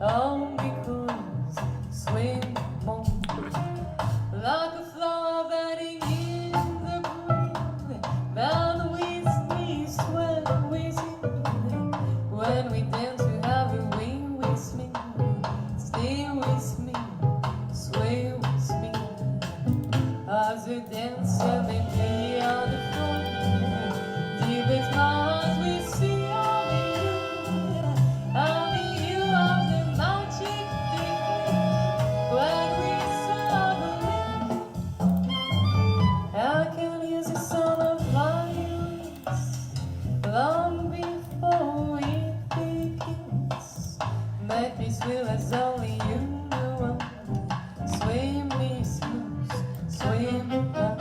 all because swim on like a flower budding in the breeze, bound with me, swell with me. When we dance, we have a wing with me, stay with me, sway with me. As a dancer, may be on the floor, deep in my heart, we see only you. Only you are the magic thing. When we saw the wind, I can hear the sound of violins long before it begins. Make me feel as only you know. Swim me smooth, swim down.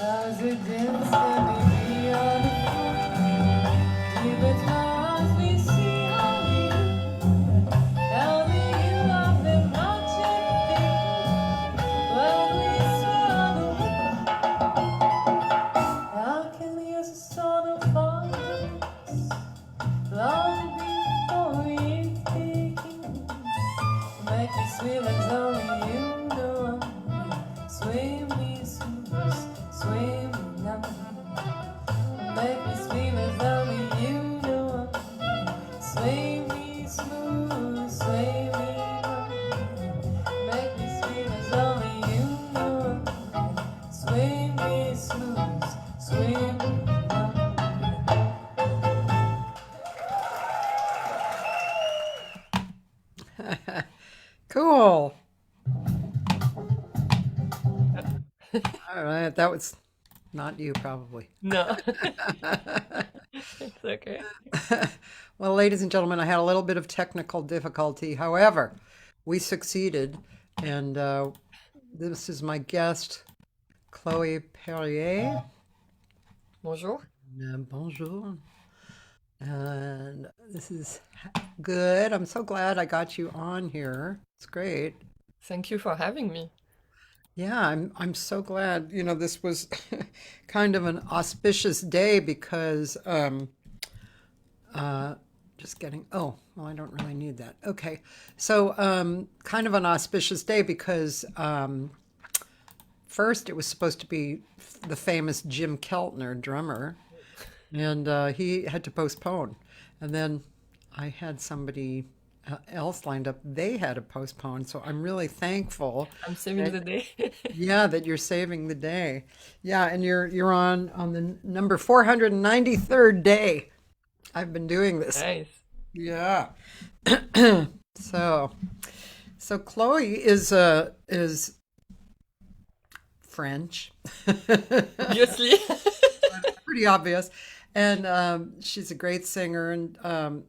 As a dancer, maybe on the floor, deep in my heart, we see only you. Only you are the magic thing. When we saw the wind, I can hear the sound of violins long before it begins. Make me feel as only you know. Swim me smooth, swim now. Make me swim as only you know. Swim me smooth, swim me now. Make me swim as only you know. Swim me smooth, swim now. Cool. All right, that was not you, probably. No. It's okay. Well, ladies and gentlemen, I had a little bit of technical difficulty. However, we succeeded, and this is my guest, Chloe Perrier. Bonjour. Bonjour. And this is good. I'm so glad I got you on here. It's great. Thank you for having me. Yeah, I'm so glad. You know, this was kind of an auspicious day because just getting, oh, well, I don't really need that. Okay. So kind of an auspicious day because first it was supposed to be the famous Jim Keltner, drummer, and he had to postpone. And then I had somebody else lined up. They had to postpone. So I'm really thankful. I'm saving that- the day. Yeah, that you're saving the day. Yeah, and you're on the number 493rd day. I've been doing this. Nice. Yeah. So Chloe is French. Obviously. Pretty obvious. And she's a great singer. And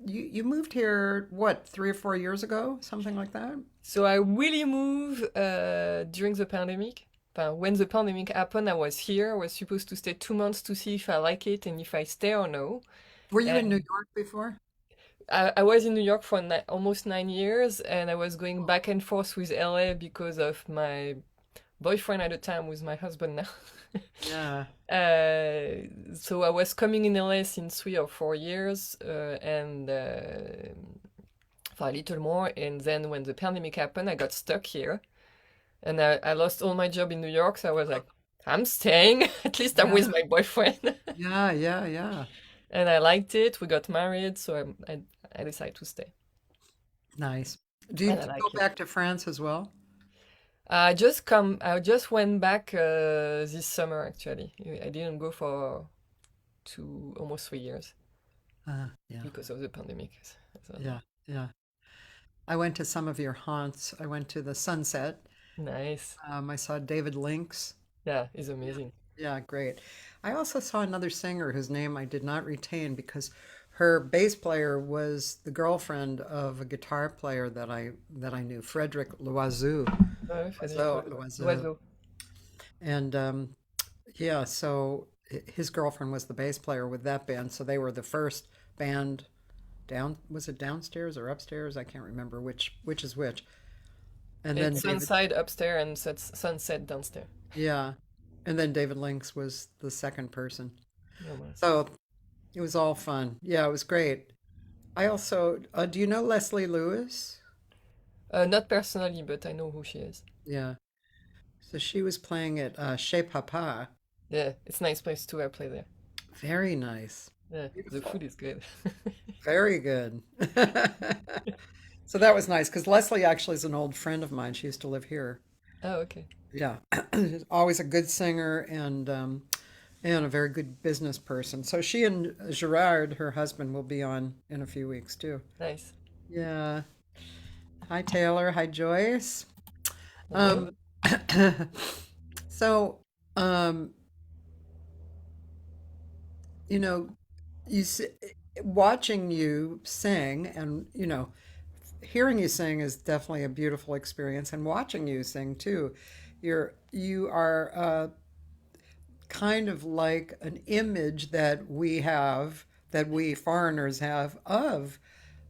you moved here, what, 3 or 4 years ago? Something like that? So I really moved during the pandemic when the pandemic happened, I was here. I was supposed to stay 2 months to see if I like it and if I stay or no. Were you in New And York before? I was in New York for almost 9 years, and I was going back and forth with LA because of my boyfriend at the time, with my husband now. Yeah. So I was coming in LA since 3 or 4 years, and for a little more. And then when the pandemic happened, I got stuck here, and I lost all my job in New York. So I was like, I'm staying. At least I'm with Yeah. my boyfriend, Yeah. Yeah. Yeah. and I liked it. We got married, so I decided to stay, Nice. Do you and I go like it. back to France as well? I just went back this summer actually. I didn't go for almost 3 years Yeah. because of the pandemic. So, Yeah. Yeah. I went to some of your haunts. I went to the Sunset. nice. I saw David Lynx. Yeah, it's amazing. Yeah, great. I also saw another singer whose name I did not retain because her bass player was the girlfriend of a guitar player that I knew, Frederick Loiseau. Ouais, Frédéric Loiseau. Loiseau. And yeah, so his girlfriend was the bass player with that band. So they were the first band down, was it downstairs or upstairs? I can't remember which is which. And then It's David, Sunside upstairs and Sunset downstairs. yeah, and then David Lynx was the second person. No more. So it was all fun. Yeah, it was great. I also, do you know Leslie Lewis? Not personally, but I know who she is. Yeah. So she was playing at Chez Papa. Yeah, it's a nice place too. I play there. Very nice. Yeah, the Beautiful. food is good. Very good. So that was nice because Leslie actually is an old friend of mine. She used to live here. Oh, okay. Yeah. Always a good singer and a very good business person. So she and Gerard, her husband, will be on in a few weeks too. Nice. Yeah. Hi Taylor. Hi Joyce. Hello. Um, so, um, you know, you s- watching you sing and, hearing you sing is definitely a beautiful experience and watching you sing too. You are kind of like an image that we have, that we foreigners have of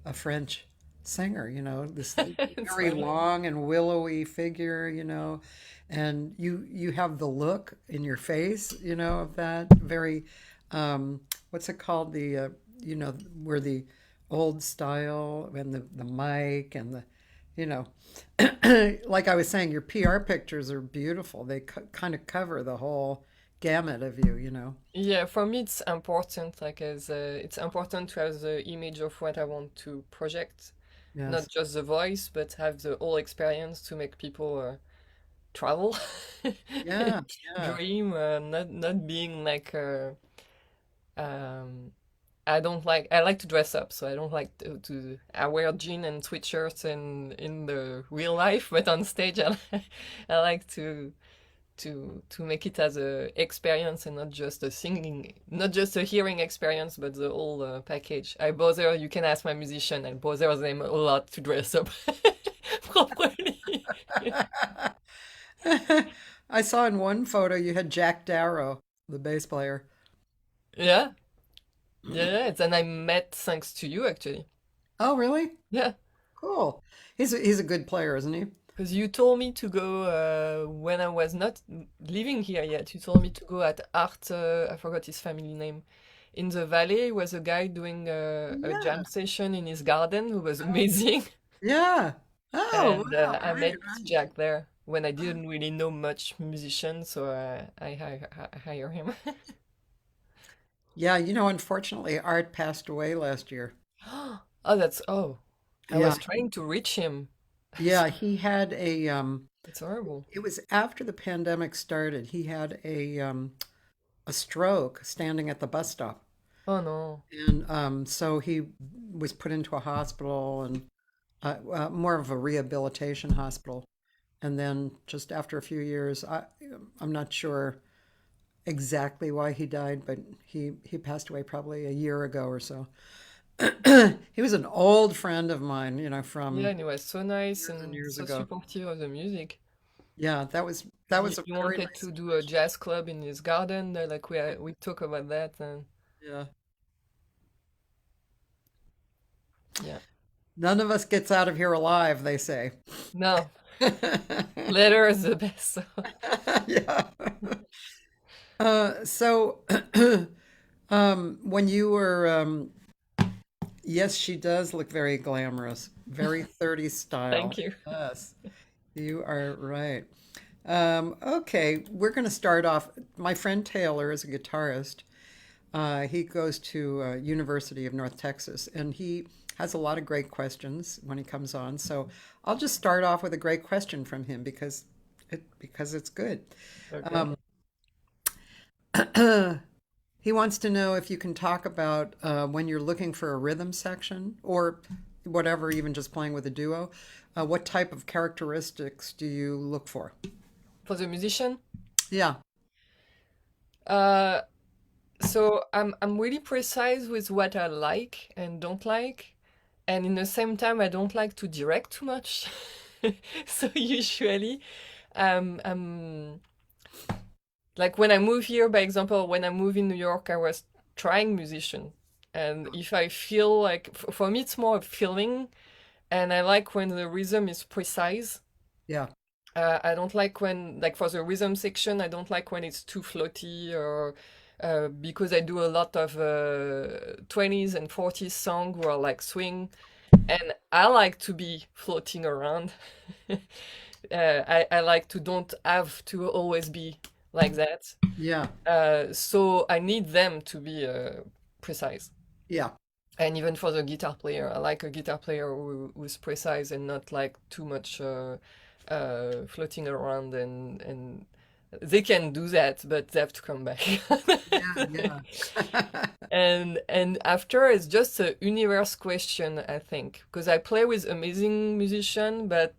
a French singer, this It's very funny. long and willowy figure, and you have the look in your face, of that very what's it called? Where the old style and the mic and you know, like I was saying, your PR pictures are beautiful. They kind of cover the whole gamut of you. Yeah, for me it's important. Like as it's important to have the image of what I want to project, not Yes. just the voice, but have the whole experience to make people travel, Yeah. Yeah. dream, not being like um I don't like I like to dress up, so I don't like I wear jean and sweatshirts in the real life, but on stage I like to make it as a experience and not just a singing, not just a hearing experience, but the whole package. You can ask my musician, I bother them a lot to dress up properly. I saw in one photo you had Jack Darrow, the bass player. Yeah, yeah, and I met thanks to you actually. Oh, really? Yeah, Cool. He's a good player, isn't he? because you told me to go when I was not living here yet. You told me to go at Art. I forgot his family name. In the valley was a guy doing a Yeah. jam session in his garden who was amazing. Yeah. Oh, And wow. I Right, met right. Jack there when I didn't really know much musician, so I hire him. Yeah, unfortunately, Art passed away last year. Oh, I Yeah. was trying to reach him. Yeah, he had It's horrible. it was after the pandemic started. He had a stroke standing at the bus stop. Oh no. And so he was put into a hospital and more of a rehabilitation hospital. And then just after a few years, I'm not sure exactly why he died, but he passed away probably a year ago or so. He was an old friend of mine, Yeah, from and he was so nice years and and years so ago. supportive of the music. Yeah, that was that was a He very wanted nice to do a jazz club in his garden. Like we talk about that, and yeah. yeah, None of us gets out of here alive, they say. no, letter is the best. Yeah. So, when you were, yes, she does look very glamorous, very 30s style. Thank you. Yes, you are right. Okay, we're going to start off. My friend Taylor is a guitarist. He goes to University of North Texas, and he has a lot of great questions when he comes on. So I'll just start off with a great question from him because it's good. Okay. He wants to know if you can talk about when you're looking for a rhythm section or whatever, even just playing with a duo, what type of characteristics do you look for? For the musician, Yeah, uh, so I'm really precise with what I like and don't like, and in the same time, I don't like to direct too much. So usually, I'm like when I move here, by example, when I moved in New York, I was trying musician. And if I feel like, for me, it's more a feeling. And I like when the rhythm is precise. yeah, I don't like when, like for the rhythm section, I don't like when it's too floaty or because I do a lot of 20s and 40s song who are like swing. And I like to be floating around. I like to don't have to always be like that. yeah, So I need them to be precise. yeah, And even for the guitar player, I like a guitar player who's precise and not like too much floating around and they can do that, but they have to come back. yeah, yeah. And after it's just a universe question, I think, because I play with amazing musician, but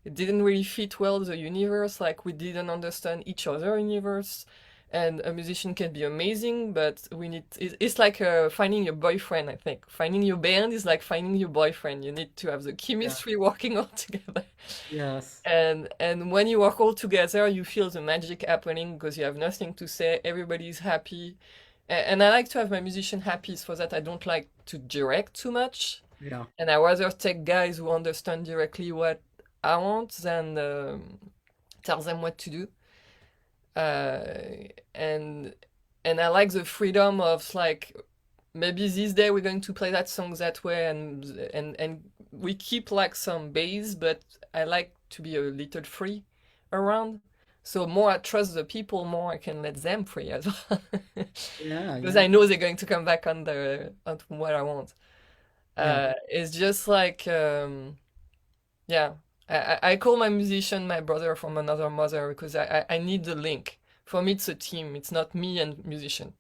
it didn't really fit well the universe. Like we didn't understand each other universe. And a musician can be amazing, but it's like finding your boyfriend, I think. Finding your band is like finding your boyfriend. You need to have the Yeah, chemistry working all together. yes, And when you work all together, you feel the magic happening because you have nothing to say. Everybody's happy. And I like to have my musician happy, so that I don't like to direct too much. yeah, And I rather take guys who understand directly what I want than tell them what to do. Uh, and and I like the freedom of like maybe this day we're going to play that song that way and we keep like some bass, but I like to be a little free around. So more I trust the people, more I can let them free as well. yeah, Because yeah, I know they're going to come back on what I want. yeah, It's just like yeah, I call my musician my brother from another mother because I need the link. For me, it's a team. It's not me and musician.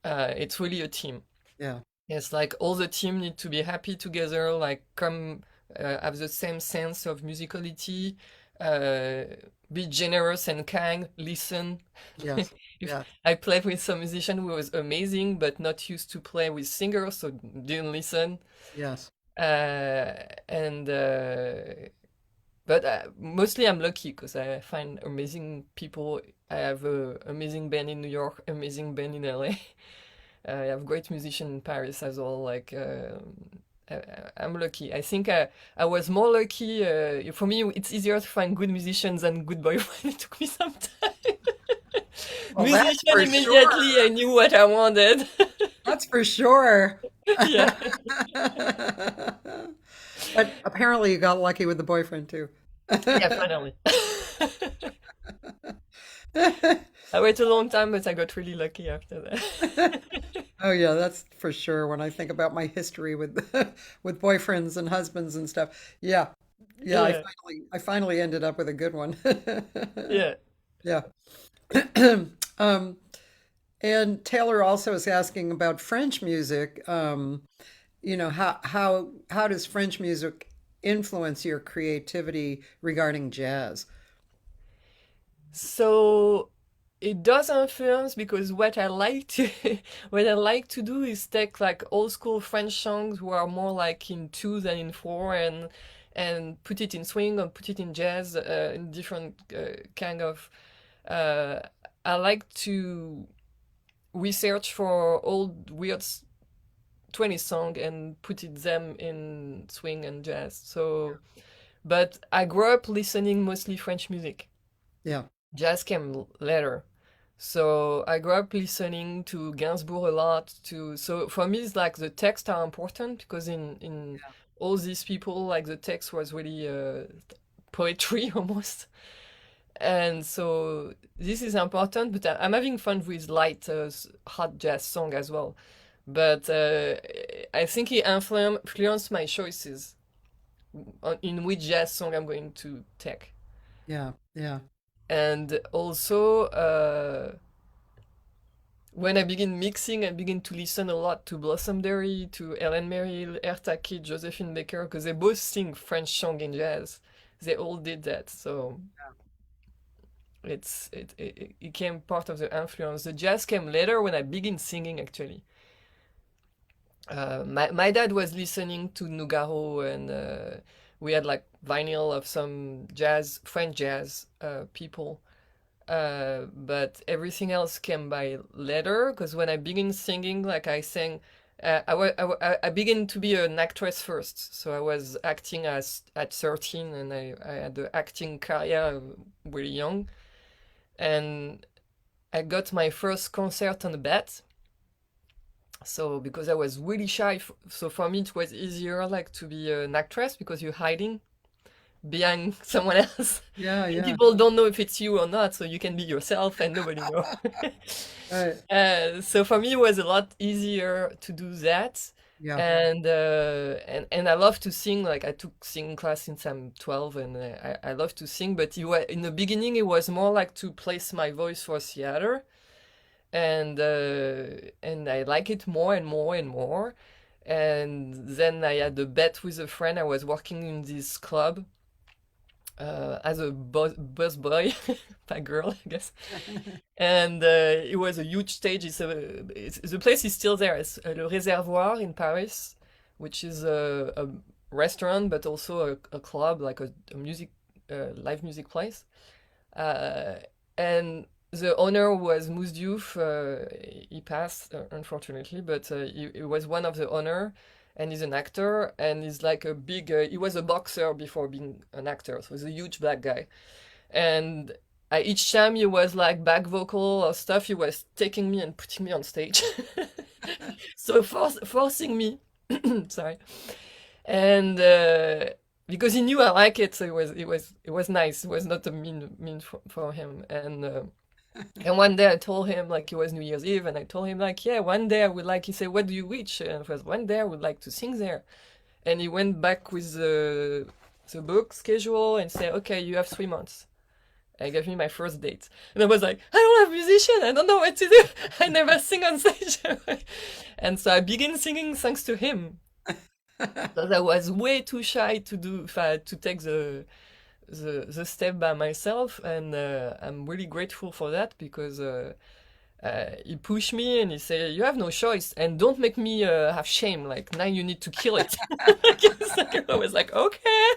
It's really a team. yeah, It's like all the team need to be happy together, like come have the same sense of musicality, uh, be generous and kind, listen. yes, If yeah, I play with some musician who was amazing but not used to play with singers, so didn't listen. yes, Uh, and but mostly I'm lucky because I find amazing people. I have an amazing band in New York, amazing band in LA. I have great musician in Paris as well. Like I'm lucky. I think I was more lucky. For me, it's easier to find good musicians than good boyfriend. It took me some time. well, that's Musician for sure. immediately, I knew what I wanted. That's for sure. Yeah, But apparently you got lucky with the boyfriend too. yeah, finally. I waited a long time, but I got really lucky after that. Oh yeah, that's for sure. When I think about my history with with boyfriends and husbands and stuff, yeah, yeah, Yeah, I finally ended up with a good one. yeah. Yeah. Um, and Taylor also is asking about French music. How does French music influence your creativity regarding jazz? So it does influence because what I like to what I like to do is take like old school French songs who are more like in two than in four and put it in swing or put it in jazz, in different kind of. Uh, I like to research for old weird 20 song and put it them in swing and jazz. So, but I grew up listening mostly French music. Yeah. Jazz came later. So I grew up listening to Gainsbourg a lot. So for me, it's like the texts are important because in all these people, like the text was really poetry almost. And so this is important, but I'm having fun with light, hot jazz song as well. But I think it influenced my choices in which jazz song I'm going to take. Yeah. Yeah. And also, when I begin mixing, I begin to listen a lot to Blossom Derry, to Ellen Merrill, Erta Kitt, Josephine Baker, because they both sing French song in jazz. They all did that, so it became part of the influence. The jazz came later when I began singing, actually. My dad was listening to Nougaro, and we had like vinyl of some jazz, French jazz people. But everything else came by later because when I began singing, like I sang, I began to be an actress first. So I was acting as at 13, and I had the acting career really young. And I got my first concert on the bat. So because I was really shy, so for me it was easier like to be an actress because you're hiding behind someone else. Yeah. And Yeah. people don't know if it's you or not, so you can be yourself and nobody knows. Right. So for me, it was a lot easier to do that. Yeah. And I love to sing. Like I took singing class since I'm 12, and I love to sing. But in the beginning, it was more like to place my voice for theater, and I like it more and more and more. And then I had a bet with a friend. I was working in this club as a bus boy, a girl, I guess. And it was a huge stage. The place is still there. It's Le Réservoir in Paris, which is a restaurant, but also a club, like a music, live music place. And the owner was Mousse Diouf. He passed, unfortunately, but he was one of the owner, and he's an actor, and he's like a big. He was a boxer before being an actor, so he's a huge black guy. And each time he was like back vocal or stuff, he was taking me and putting me on stage, so forcing me. Sorry, and because he knew I like it, so it was nice. It was not a mean for him, and one day I told him, like, it was New Year's Eve, and I told him, like, yeah, one day I would like, he said, what do you wish? And it was, one day I would like to sing there. And he went back with the book schedule and said, okay, you have 3 months. And he gave me my first date. And I was like, I don't have a musician, I don't know what to do. I never sing on stage. And so I began singing thanks to him. Because I was way too shy to take the step by myself, and I'm really grateful for that because he pushed me and he said, "You have no choice, and don't make me have shame. Like now, you need to kill it." I was like, "Okay."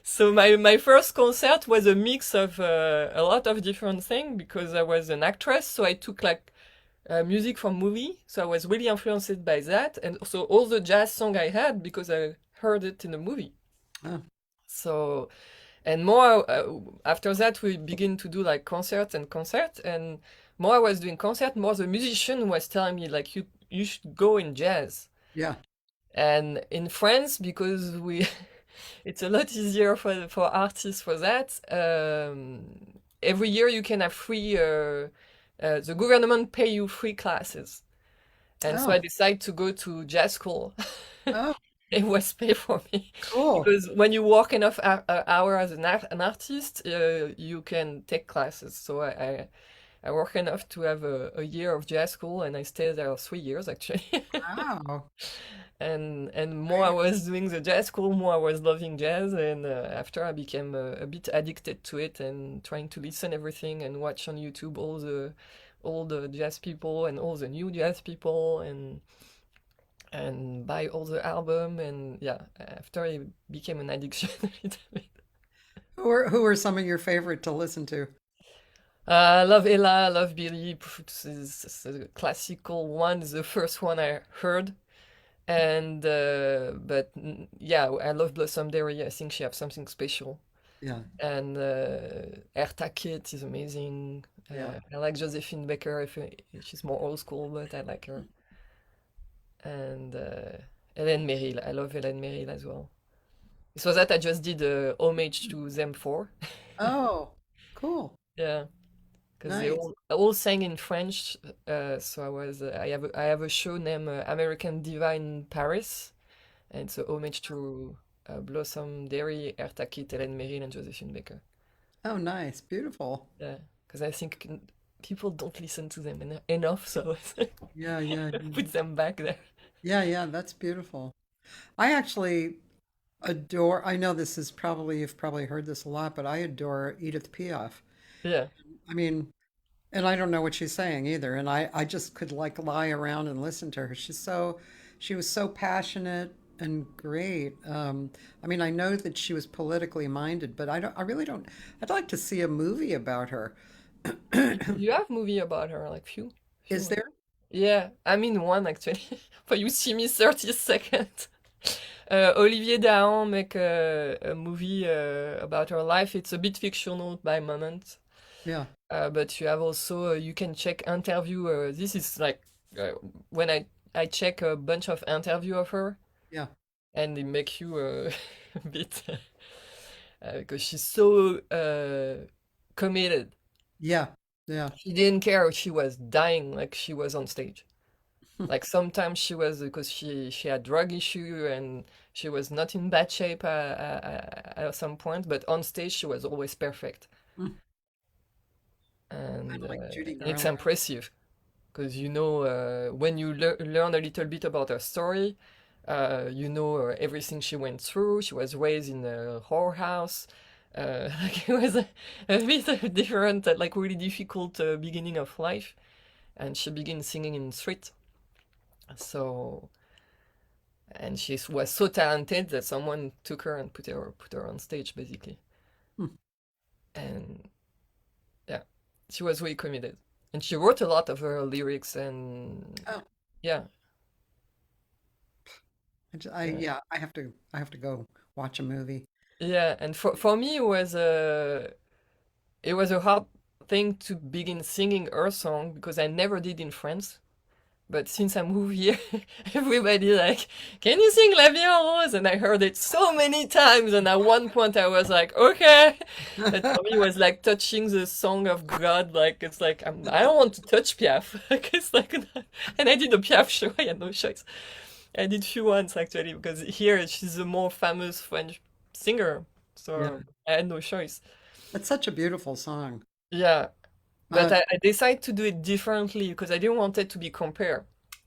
So my first concert was a mix of a lot of different things because I was an actress, so I took like music from movie, so I was really influenced by that, and also all the jazz song I had because I heard it in the movie. Oh. So, and more after that, we begin to do like concerts, and more I was doing concert, more the musician was telling me like you should go in jazz. Yeah. And in France, because it's a lot easier for artists for that. Every year you can have free. The government pay you free classes, and so I Oh. decided to go to jazz school. Oh. It was paid for me Cool. because when you work enough hour as an artist, you can take classes. So I work enough to have a year of jazz school, and I stayed there 3 years actually. Wow. And more I was doing the jazz school, more I was loving jazz, and after I became a bit addicted to it and trying to listen everything and watch on YouTube all the jazz people and all the new jazz people, and and buy all the album. And yeah, after it became an addiction a little bit. Who are some of your favorite to listen to? I love Ella, I love Billy. This is a classical one. Is the first one I heard. And yeah, I love Blossom Dairy. I think she has something special. Yeah, And Erta Kitt is amazing. yeah. I like Josephine Baker. If she's more old school, but I like her. And Hélène Merrill. I love Hélène Merrill as well. So that I just did a homage to them four. Oh, cool. Yeah, because they Nice. all sang in French. So I have a show named American Diva in Paris, and it's a homage to Blossom Derry, Erta Kitt, Hélène Merrill, and Josephine Baker. Oh, nice. Beautiful. Yeah, because I think people don't listen to them enough, so Yeah, yeah, I put them back there. yeah, yeah. That's beautiful. I actually adore, I know this is probably, you've probably heard this a lot, but I adore Edith Piaf. Yeah, I mean, and I don't know what she's saying either. And I just could like lie around and listen to her. She was so passionate and great. I mean, I know that she was politically minded, but I really don't, I'd like to see a movie about her. you have movie about her, like few Is ones. there? Yeah, I mean one actually. For you see me 30 seconds. Olivier Dahan make a movie about her life. It's a bit fictional by moment, Yeah, but you have also you can check interview. This is like uh, when I check a bunch of interview of her, yeah, and they make you a bit because she's so committed. yeah, yeah. She didn't care if she was dying, like she was on stage. Like sometimes she was because she had drug issue and she was not in bad shape at some point, but on stage she was always perfect, Mm, and kind of like Judy it's Garland. impressive because you know when you learn a little bit about her story, you know everything she went through. She was raised in a whorehouse. Like it was a bit of different, like really difficult beginning of life, and she began singing in street. So and she was so talented that someone took her and put her on stage basically. Hmm. And yeah, she was really committed, and she wrote a lot of her lyrics. And Oh, yeah, uh, yeah, I have to go watch a movie. yeah. And for me it was a hard thing to begin singing her song because I never did in France. But since I moved here, everybody like, can you sing La Vie en Rose? And I heard it so many times. And at one point I was like, okay. But for me, it was like touching the song of God. Like, it's like, I don't want to touch Piaf. Like, it's like, and I did a Piaf show. I had no choice. I did few ones actually, because here she's a more famous French singer. Yeah, So I had no choice. it's such a beautiful song. Yeah. But Uh, I decided to do it differently because I didn't want it to be compared.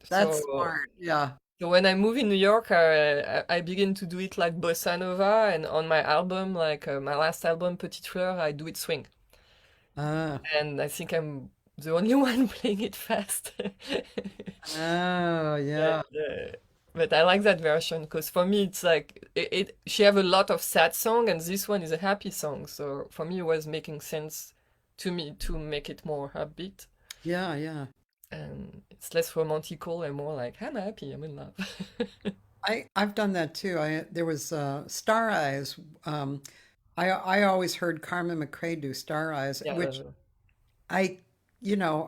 that's So smart. Yeah. So when I moved in New York, I began to do it like bossa nova, and on my album, like my last album, Petite Fleur, I do it swing, Uh, and I think I'm the only one playing it fast. oh, And, yeah. but I like that version because for me it's like she have a lot of sad song, and this one is a happy song. So for me, it was making sense to me to make it more upbeat, Yeah, yeah. and it's less romantical and more like I'm happy, I'm in love. I've done that too. I there was Star Eyes. Um, I always heard Carmen McRae do Star Eyes, Yeah, which I,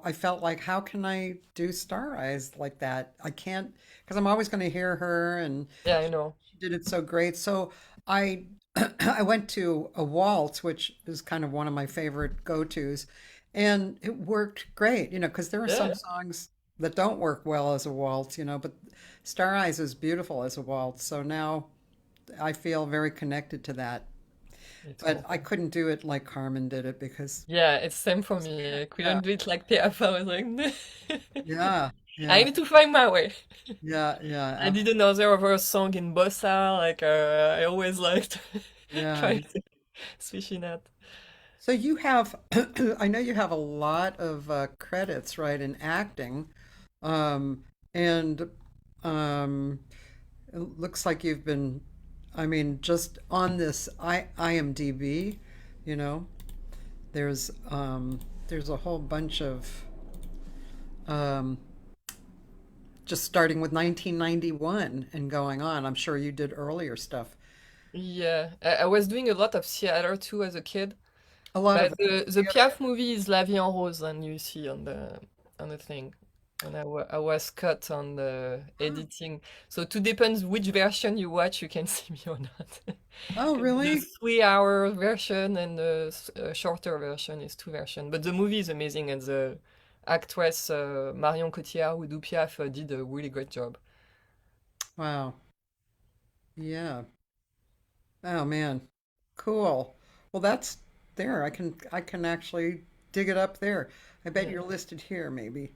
I felt like, how can I do Star Eyes like that? I can't, because I'm always going to hear her, and yeah, I know. she did it so great. So I, I went to a waltz, which is kind of one of my favorite go-tos, and it worked great, because there are Yeah, some yeah, songs that don't work well as a waltz, but Star Eyes is beautiful as a waltz. So now I feel very connected to that. it's But cool. I couldn't do it like Carmen did it because, Yeah, it's same for me. I yeah, couldn't do it like PF. I was like, yeah, I yeah, need to find my way. yeah, yeah, I did another of her song in bossa. Like I always liked yeah. trying to switch in that. So you have, I know you have a lot of credits, right, in acting. And Um, it looks like you've been, I mean, just on this IMDb, you know, there's there's a whole bunch of um, just starting with 1991 and going on. I'm sure you did earlier stuff. Yeah, I was doing a lot of theater too as a kid. A lot But of the Piaf movie is La Vie en Rose, and you see on the thing. And I was cut on the editing. So it depends which version you watch, you can see me or not. Oh, 'Cause the really? 3 hour version and the shorter version is two version. But the movie is amazing, and the actress Marion Cotillard who do Piaf did a really great job. Wow. Yeah. Oh man. Cool. Well, that's there. I can actually dig it up there. I bet Yeah, you're listed here, maybe.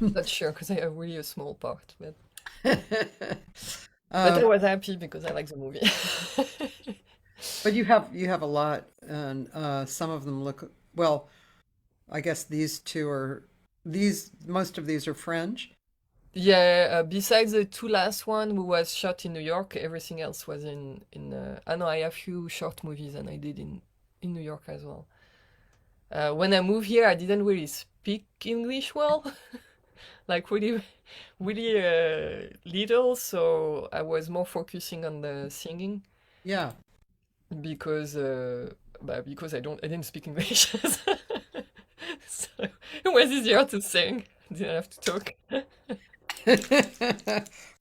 not sure because I have really a small part, but Um, I was happy because I like the movie. but you have a lot, and some of them look well. I guess these two are these. Most of these are French. Yeah, besides the two last one who was shot in New York, everything else was in. I know I have few short movies and I did in New York as well. When I moved here, I didn't really speak English well, like really, really little. So I was more focusing on the singing Yeah. because, I didn't speak English, so it was easier to sing. Didn't have to talk.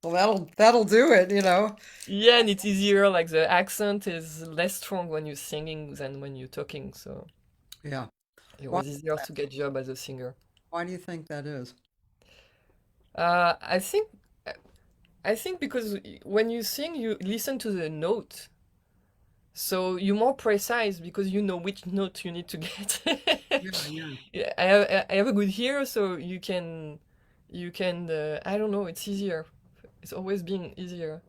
Well, that'll do it, you know. Yeah, and it's easier, like the accent is less strong when you're singing than when you're talking, so Yeah. it Why was easier to get job as a singer. why do you think that is? Uh, I think I think because when you sing, you listen to the note, so you're more precise because you know which note you need to get. Yeah, yeah. Yeah, I have a good ear, so you can I don't know, it's easier. It's always been easier.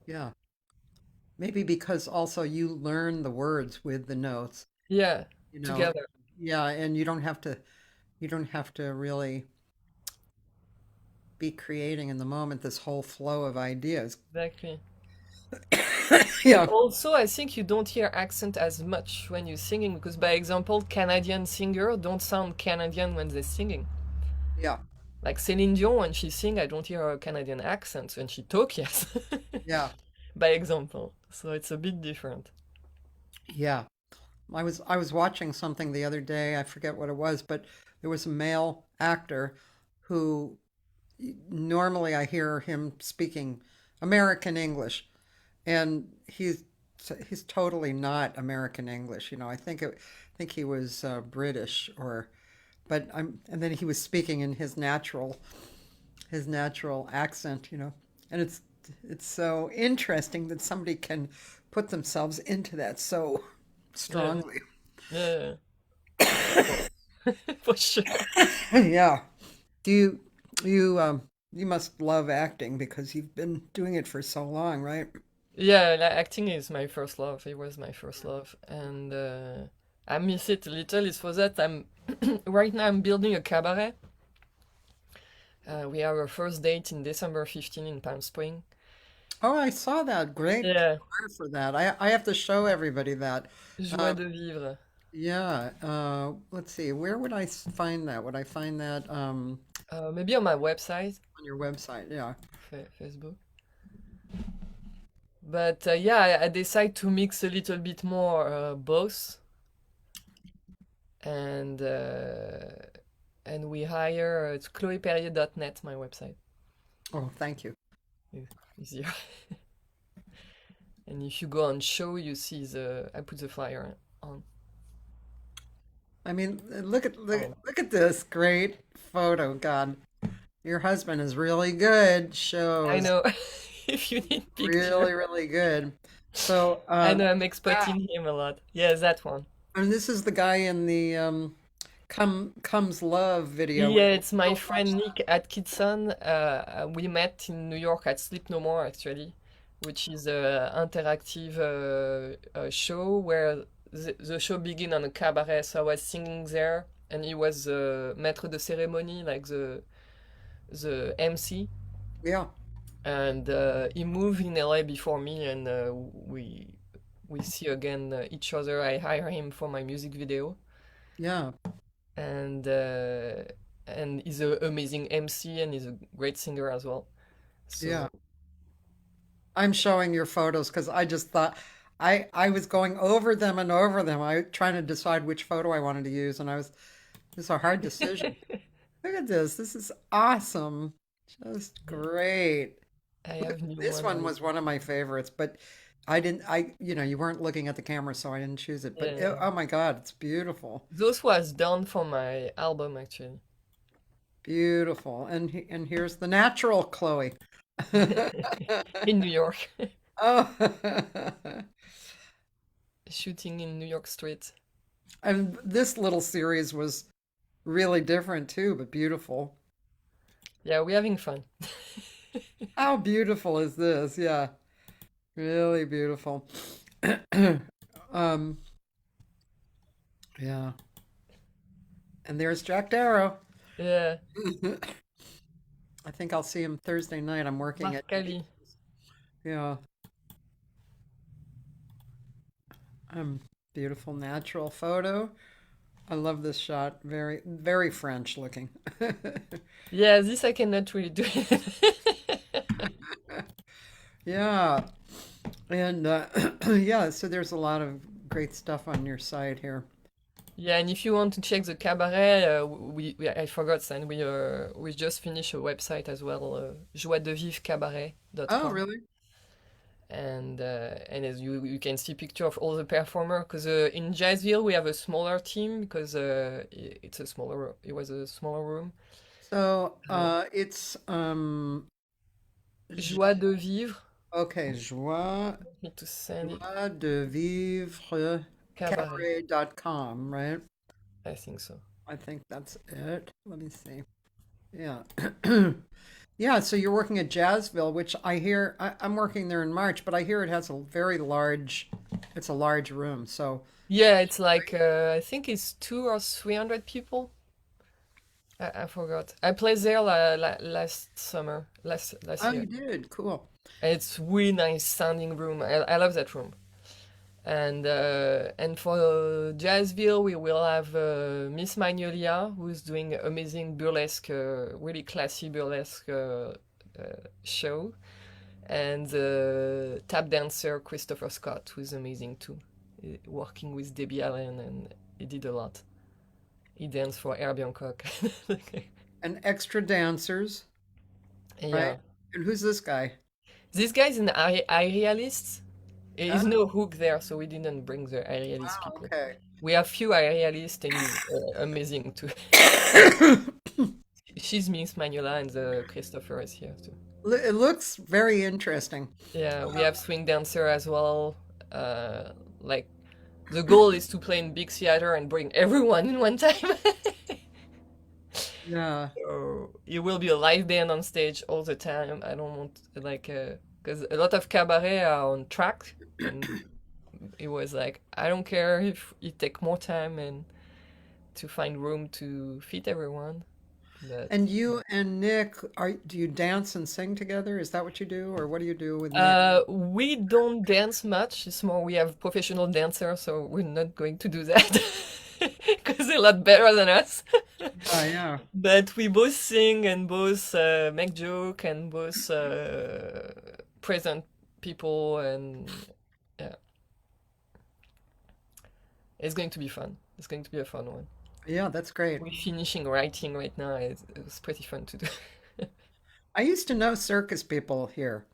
Yeah. Maybe because also you learn the words with the notes, Yeah, you know. together. Yeah, and you don't have to really be creating in the moment this whole flow of ideas. Exactly. And Yeah. also, I think you don't hear accent as much when you're singing because, by example, Canadian singer don't sound Canadian when they're singing. Yeah. Like Celine Dion, when she sing, I don't hear a Canadian accent. When she talk, yes, Yeah. by example. So it's a bit different. Yeah. I was watching something the other day, I forget what it was, but there was a male actor who normally I hear him speaking American English, and he's totally not American English. I think he was British but and then he was speaking in his natural accent, and it's so interesting that somebody can put themselves into that so Yeah, strongly. yeah, for sure. Yeah. Do you must love acting because you've been doing it for so long, right? Yeah, acting is my first love. It was my first love, and I miss it a little. It's for that I'm right now. I'm building a cabaret. We have our first date in December 15 in Palm Spring. Oh, I saw that. Great Yeah, flyer for that. I have to show everybody that. Joie de vivre. Yeah. Let's see. Where would find that? Would I find that Maybe on my website, on your website? Yeah. Facebook. But yeah, I decided to mix a little bit more both, and we hire it's chloeperrier.net, my website. Oh, thank you. Easier. And if you go on show, you see I put the flyer on. I mean, look at look Oh, look at this great photo. God, your husband is really good. I Shows know. If you need really, picture, really good. So, I know I'm yeah, exploiting him a lot. Yeah, that one. and this is the guy in the Comes Love video. Yeah, it's my Go watch friend Nick Atkinson. We met in New York at Sleep No More, actually, which is a interactive show where the show began on a cabaret. So I was singing there, and he was maître de cérémonie, like the MC, Yeah. and he moved in LA before me, and we see again each other. I hire him for my music video, Yeah. and uh, and he's an amazing MC, and he's a great singer as well. Yeah. So I'm showing your photos because I just thought I was going over them and over them. I trying to decide which photo I wanted to use, and it's a hard decision. Look at this. This is awesome. Just great. I Look, have new this one one on. was one of my favorites, but I didn't, you weren't looking at the camera, so I didn't choose it. But Yeah, oh my God, it's beautiful. those was done for my album actually. Beautiful. And here's the natural Chloe. In New York, Oh, shooting in New York streets. and this little series was really different too, but beautiful. Yeah, we're having fun. How beautiful is this? Yeah, really beautiful. Um, yeah. And there's Jack Darrow. Yeah, I think I'll see him Thursday night. I'm working at, Marcali. yeah, beautiful natural photo. I love this shot. Very, very French looking. Yeah, this I cannot really do. Yeah. And yeah, so there's a lot of great stuff on your site here. Yeah, and if you want to check the cabaret, I forgot, and we just finished a website as well, Oh, joiedevivrecabaret.com. really? And as you can see picture of all the performer, because in Jazzville we have a smaller team because it was a smaller room. So Uh, it's j- Joie de vivre, okay, need to send it, joie de vivre cabaret, cabaret.com, right? I think so. I think that's it. Let me see. Yeah. Yeah, so you're working at Jazzville, which I hear I'm working there in March, but I hear it has a very large, it's a large room. So, Yeah, it's like I think it's 200 or 300 people. I forgot. I played there last summer, last oh, year. you did. Cool. And it's really nice sounding room. I love that room. And for Jazzville, we will have Miss Magnolia, who's doing amazing burlesque, really classy burlesque show, and tap dancer Christopher Scott, who's amazing too, working with Debbie Allen, and he did a lot. He danced for Herbie Hancock. And extra dancers, right? Yeah. And who's this guy? This guy's an aerialist. There's Oh, no hook there, so we didn't bring the aerialist wow, people. okay. We have few aerialists, and he's amazing too. She's Miss Manuela, and the Christopher is here too. It looks very interesting. Yeah, we have swing dancer as well. Like the goal is to play in big theater and bring everyone in one time. Yeah. So it will be a live band on stage all the time. I don't want like because a lot of cabaret are on track, and it was like I don't care if it take more time and to find room to fit everyone. But And you and Nick, do you dance and sing together? Is that what you do, or what do you do with Nick? we don't dance much. It's more we have professional dancers, so we're not going to do that because they're a lot better than us. Oh, yeah. But we both sing and both make joke and both present people, and yeah, it's going to be fun. It's going to be a fun one. Yeah, that's great. We're finishing writing right now. It's pretty fun to do. I used to know circus people here,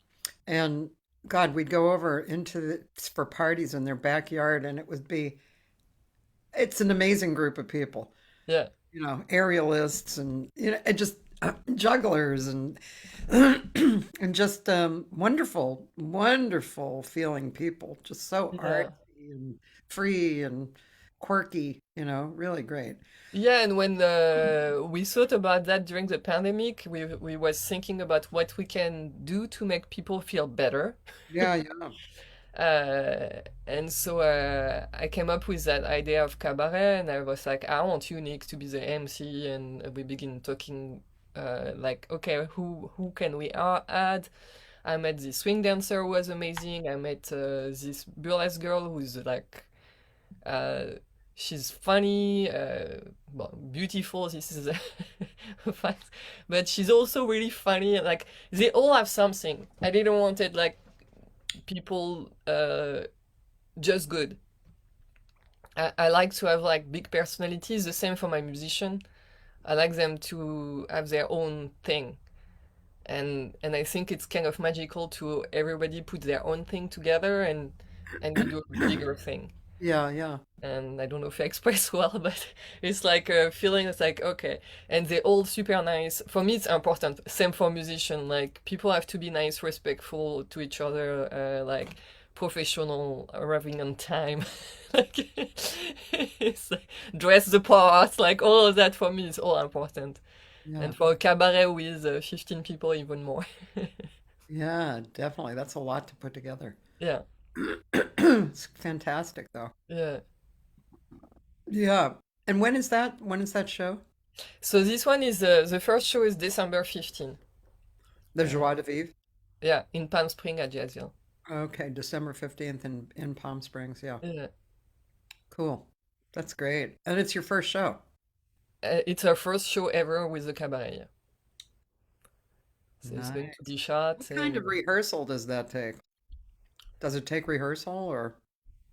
and God, we'd go over into for parties in their backyard, and it's an amazing group of people, Yeah, aerialists and, and just jugglers and and just wonderful, wonderful feeling people, just so yeah. artsy and free and quirky, really great. Yeah, and when we thought about that during the pandemic, we was thinking about what we can do to make people feel better. Yeah, yeah. And so I came up with that idea of cabaret, and I was like, I want Unique to be the MC, and we begin talking like, okay, who can we add? I met this swing dancer who was amazing. I met this burlesque girl who's like, uh, she's funny, well, beautiful. This is a fact, but she's also really funny. Like they all have something. I didn't want it like people just good. I like to have like big personalities. The same for my musician. I like them to have their own thing. And I think it's kind of magical to everybody put their own thing together and we do a bigger thing. Yeah, yeah. And I don't know if I express well, but it's like a feeling. It's like okay, and they're all super nice. For me, it's important. Same for musician. Like people have to be nice, respectful to each other, like professional, arriving on time. Like it's like, dress the part. Like all of that for me is all important. Yeah. And for a cabaret with 15 people, even more. Yeah, definitely. That's a lot to put together. Yeah, It's fantastic though. yeah. Yeah. And when is that? When is that show? So this one is the first show is December 15. The Uh, Joie de Vivre. yeah, in Palm Spring at Jazzville. Okay, December 15th in Palm Springs. Yeah. Yeah. Cool. That's great. And it's your first show. It's our first show ever with the cabaret. Yeah. So it's going to Nice. be shot What kind of and rehearsal does that take? Does it take rehearsal or?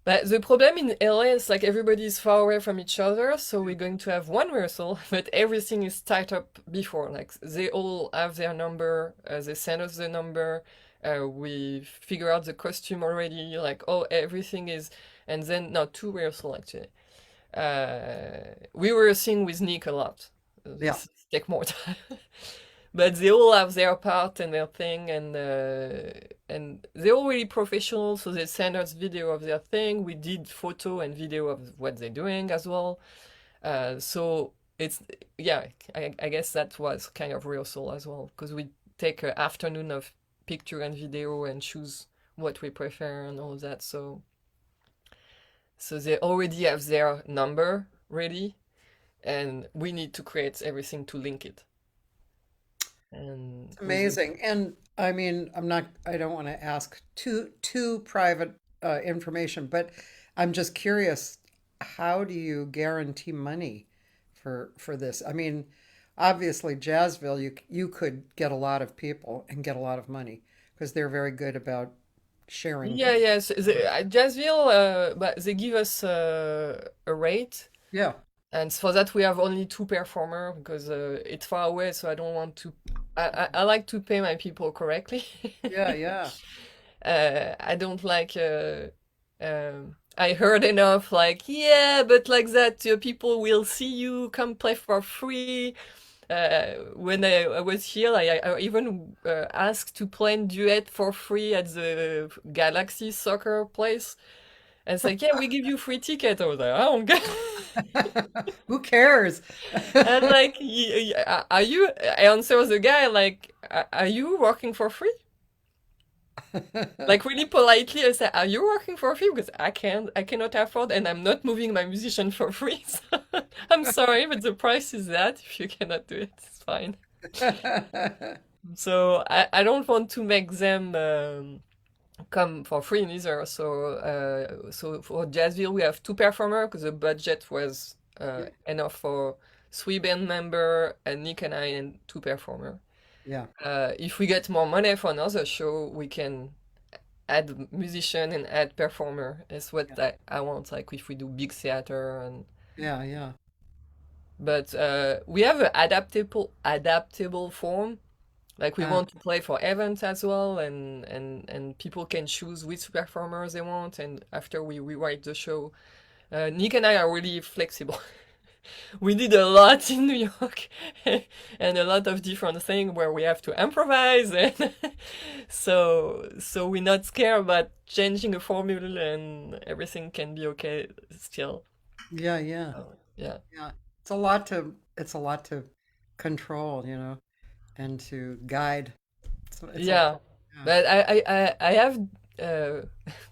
but the problem in LA is like everybody is far away from each other, so we're going to have one rehearsal, but everything is tied up before. Like they all have their number, they send us the number, we figure out the costume already. Like oh, everything is, and then no two rehearsal actually. We were sing with Nick a lot. Yeah. This take more time. But they all have their part and their thing, and they're all really professional. So they send us video of their thing. We did photo and video of what they're doing as well. So it's yeah. I guess that was kind of rehearsal as well because we take an afternoon of picture and video and choose what we prefer and all that. So they already have their number ready, and we need to create everything to link it. And It's with the amazing. And I mean, I don't want to ask too private information, but I'm just curious, how do you guarantee money for this? I mean, obviously Jazzville, you could get a lot of people and get a lot of money because they're very good about sharing. yeah, yes, at Jazzville, but they give us a rate, Yeah. and for that we have only two performer because it's far away, so I don't want to. I like to pay my people correctly. Yeah, yeah. I don't like. I heard enough like yeah, but like that people will see you come play for free. When I was here, I even asked to play in duet for free at the Galaxy soccer place. And it's like, yeah, we give you free ticket. I was like, I don't get. Who cares? And like, are you? I answer the guy like, are you working for free? Like really politely, I said, "Are you working for free? Because I cannot afford, and I'm not moving my musician for free. So I'm sorry, but the price is that. If you cannot do it, it's fine." So I don't want to make them come for free neither. So for Jazzville, we have two performers because the budget was Yeah, enough for three band member and Nick and I and two performer. yeah, If we get more money for another show, we can add musician and add performer. Is what yeah, I want. Like if we do big theater and yeah, yeah. but we have an adaptable form. Like we Uh, want to play for events as well, and people can choose which performers they want. And after we rewrite the show, Nick and I are really flexible. We did a lot in New York and a lot of different things where we have to improvise and so we're not scared about changing a formula and everything can be okay still. yeah, yeah, Yeah. yeah. It's a lot to control, and to guide. It's a lot. Yeah. Yeah. But I have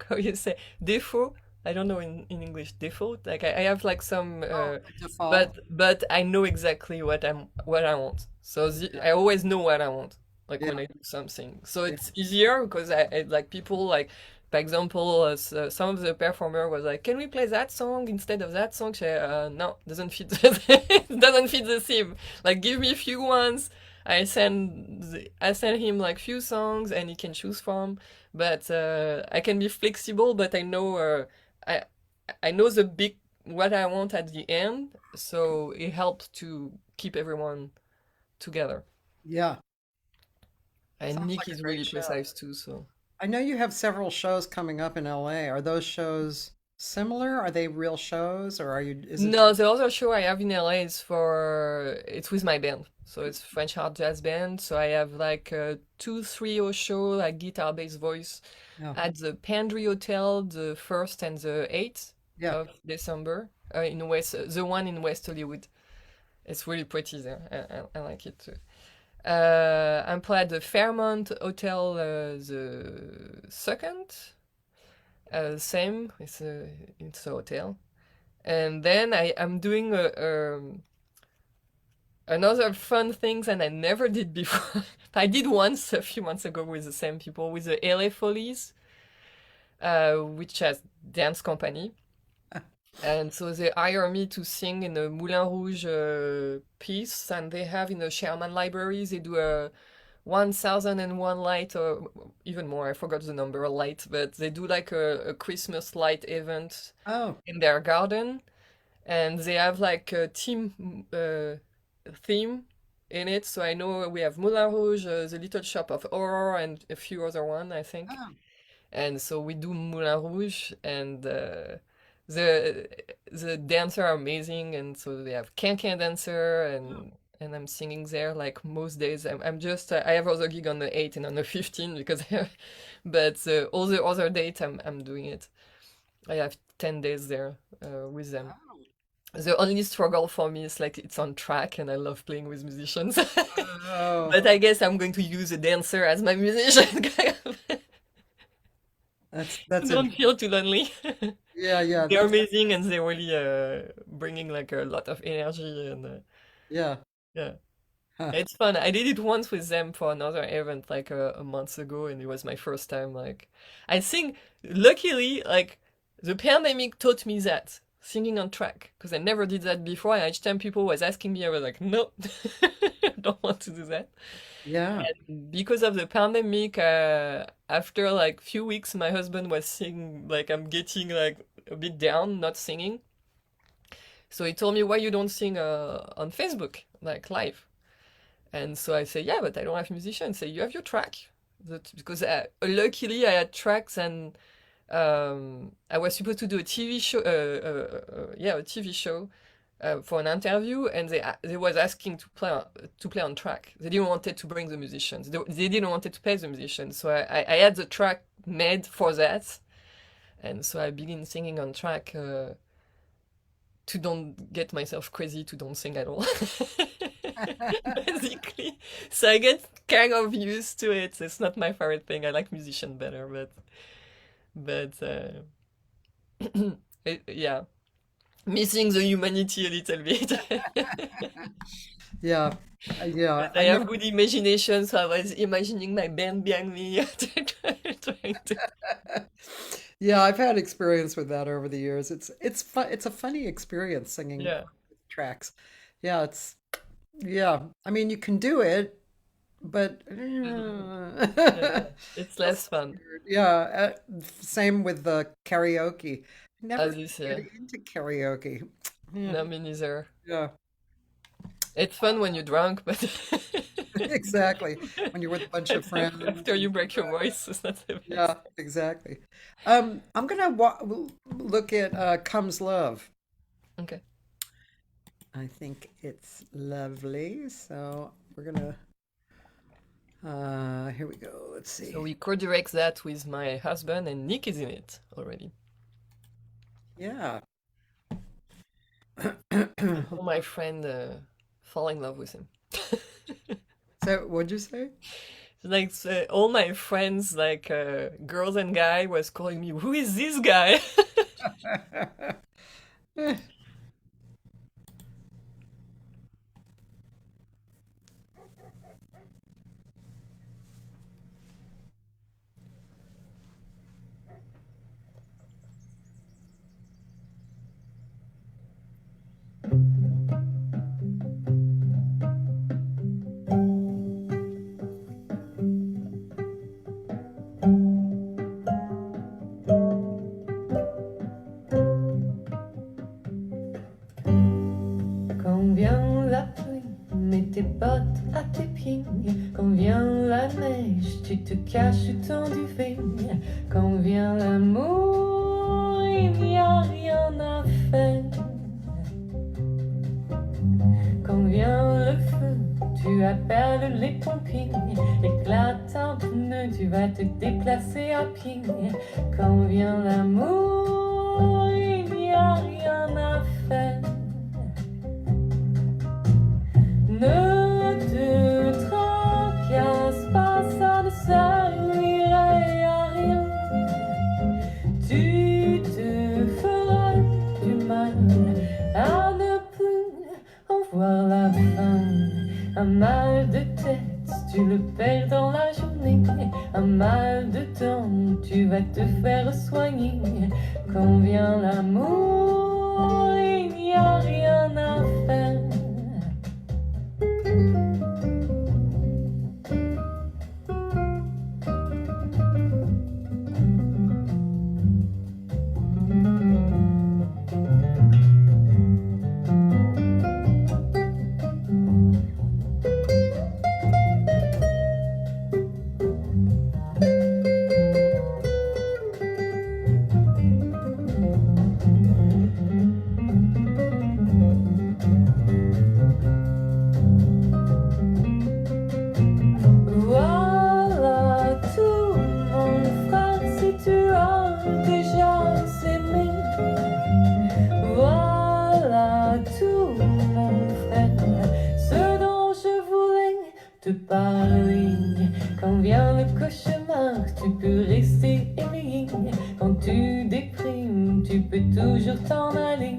how you say défaut I don't know in English default. Like I have like some, Oh, default. but I know exactly what I want. So Yeah. I always know what I want. Like Yeah. when I do something, so Yeah. it's easier because I like people like, for example, some of the performer was like, "Can we play that song instead of that song?" Say, "No, doesn't fit. Doesn't fit the theme. Like, give me a few ones." I send him like few songs and he can choose from. But I can be flexible, but I I know the big what I want at the end, so it helps to keep everyone together. Yeah. And Sounds Nick like a is great really show. precise too, so. I know you have several shows coming up in LA. Are those shows similar? Are they real shows or is it? No, the other show I have in LA is it's with my band. So it's French hard jazz band. So I have like a 2 3 show, like guitar, bass, voice Yeah. at the Pandry Hotel the 1st and the 8th Yeah. of December in the one in West Hollywood. It's really pretty there. I like it too. I'm playing at the Fairmont Hotel the 2nd. Same, it's a hotel. And then I'm doing another fun things and I never did before. I did once a few months ago with the same people with the LA Follies, which has dance company. And so they hire me to sing in a Moulin Rouge piece, and they have in the Sherman Library, they do a 1001 light, or even more, I forgot the number, light, but they do like a Christmas light event Oh, in their garden, and they have like a theme in it. So I know we have Moulin Rouge, the Little Shop of Horror, and a few other one, I think. oh, And so we do Moulin Rouge, and the the dancer are amazing, and so they have can dancer, and I'm singing there like most days. I'm just I have other gig on the 8th and on the 15th because but all the other dates I'm doing it. I have 10 days there with them. oh, The only struggle for me is like it's on track and I love playing with musicians. oh. But I guess I'm going to use a dancer as my musician kind of. That's Don't it. feel too lonely. Yeah, yeah. They're That's amazing and they're really bringing like a lot of energy and yeah. yeah. Huh. It's fun. I did it once with them for another event like a month ago and it was my first time like I think luckily like the pandemic taught me that singing on track because I never did that before and each time people was asking me I was like no I don't want to do that. Yeah. Because of the pandemic, after like few weeks, my husband was singing like I'm getting like a bit down, not singing. So he told me, "Why you don't sing on Facebook, like live?" And so I say, "Yeah, but I don't have musicians." Say, "You have your track." Because luckily I had tracks and I was supposed to do a TV show, yeah, a TV show for an interview, and they was asking to play on track. They didn't wanted to bring the musicians. They didn't wanted to pay the musicians. So I had the track made for that, and so I began singing on track to don't get myself crazy to don't sing at all. Basically, so I get kind of used to it. It's not my favorite thing. I like musician better, but yeah, missing the humanity a little bit. Yeah. Yeah. But I have good imagination, so I was imagining my band behind me, trying to. Yeah, I've had experience with that over the years. It's fun. It's a funny experience singing Yeah, tracks. Yeah, yeah. I mean, you can do it, but yeah, it's less fun. yeah. Same with the karaoke. Never As you get say, into karaoke. Yeah, no, me neither. yeah, It's fun when you're drunk, but exactly. When you're with a bunch of friends. after you break your voice, it's not the Yeah, best. exactly. I'm gonna look at "Comes Love." Okay, I think it's lovely. So we're gonna. Here we go. Let's so see. we co-direct that with my husband, and Nick is in it already. Yeah. And all my friend fall in love with him. So what'd you say? Like all my friends, like girls and guy, was calling me, "Who is this guy?" Quand vient la pluie, mets tes bottes à tes pieds. Quand vient la neige, tu te caches dans du duvet. Quand vient l'amour, il n'y a rien à faire. Quand vient le feu, tu appelles les pompiers. Éclate un pneu, tu vas te déplacer à pied. Quand vient l'amour, il n'y a rien à faire. Ne te tracasse pas, ça ne servirait à rien. Tu te feras du mal à ne plus en voir la fin. Un mal de tête, tu le perds dans la journée. Un mal de dents, tu vas te faire soigner. Quand vient l'amour, il n'y a rien à faire. Voilà tout mon frère, si tu as déjà aimé. Voilà tout mon frère, ce dont je voulais te parler. Quand vient le cauchemar, tu peux rester éveillé. Quand tu déprimes, tu peux toujours t'en aller.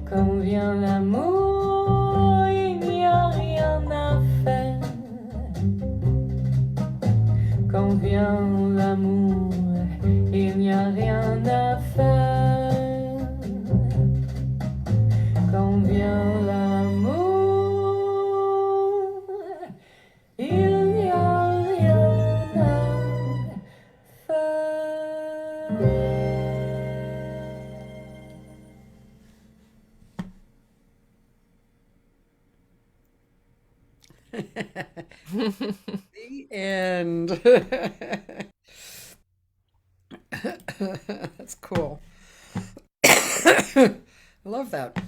Quand vient l'amour, il n'y a rien à faire. Quand vient l'amour, il n'y a rien à faire. Quand vient l'amour, il n'y a rien à The end. That's cool. I love that.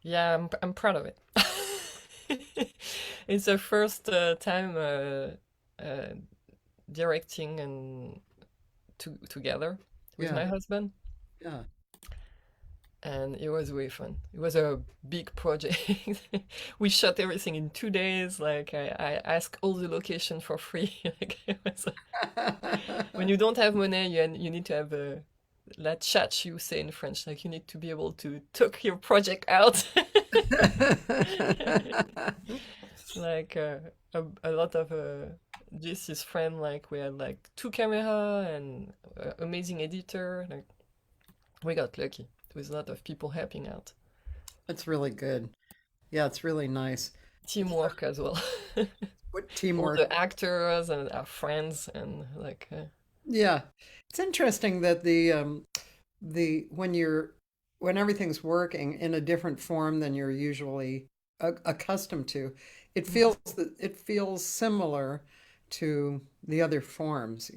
Yeah, I'm proud of it. It's the first time uh, directing and together with Yeah, my husband, yeah. and it was really fun. It was a big project. We shot everything in 2 days. Like I asked all the location for free. Like it was, when you don't have money, you need to have a la tchatch, you say in French. Like you need to be able to talk your project out. Like a lot of this is friend. Like we had like two camera and amazing editor. Like we got lucky with a lot of people helping out. That's really good. Yeah, it's really nice. Teamwork as well. What All teamwork. the actors and our friends and like Yeah. It's interesting that the when everything's working in a different form than you're usually accustomed to, it feels similar to the other forms,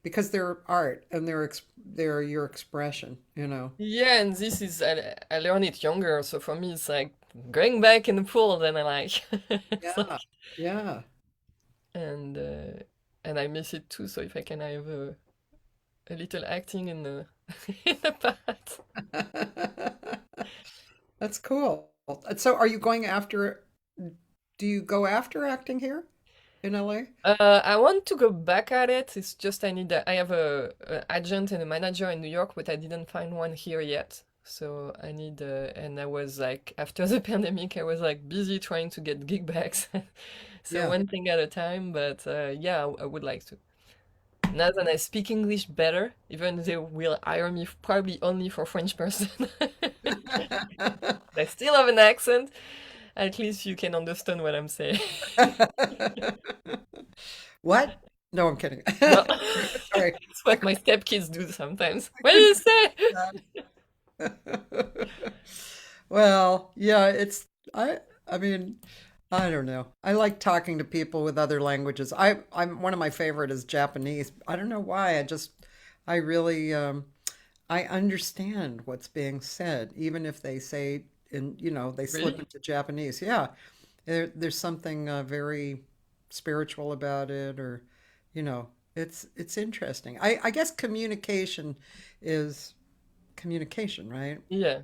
because they're art and they're your expression, yeah, and this is I learned it younger, so for me it's like going back in the pool. Then I like it's Yeah. like Yeah. and uh, and I miss it too. So if I can have a little acting in the in the past. That's cool. So are you going after, do you go after acting here? in LA? I want to go back at it. It's just I have a agent and a manager in New York, but I didn't find one here yet. So I need, and I was like, after the pandemic, I was like busy trying to get gig backs. So Yeah. one thing at a time, but yeah, I would like to. Now that I speak English better, even they will hire me probably only for French person. I still have an accent. At least you can understand what I'm saying. What? No, I'm kidding. No, Sorry. it's what my stepkids do sometimes. What do you say? Well, yeah, I mean, I don't know. I like talking to people with other languages. I'm one of my favorite is Japanese. I don't know why. I really I understand what's being said, even if they say they slip Really? into Japanese. Yeah. There's something very spiritual about it, or you know, it's interesting. I guess communication is communication, right? Yeah.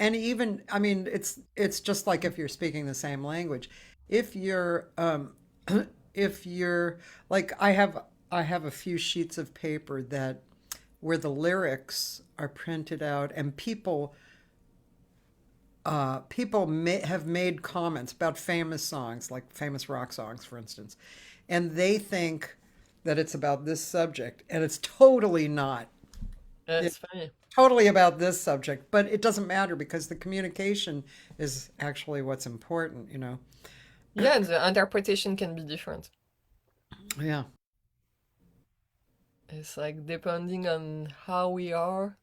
And even, I mean, it's just like if you're speaking the same language. If you're if you're like I have a few sheets of paper that where the lyrics are printed out, and people have made comments about famous songs, like famous rock songs, for instance, and they think that it's about this subject, and it's totally not. That's funny. Totally about this subject, but it doesn't matter because the communication is actually what's important, you know? Yeah, and the interpretation can be different. Yeah. It's like depending on how we are.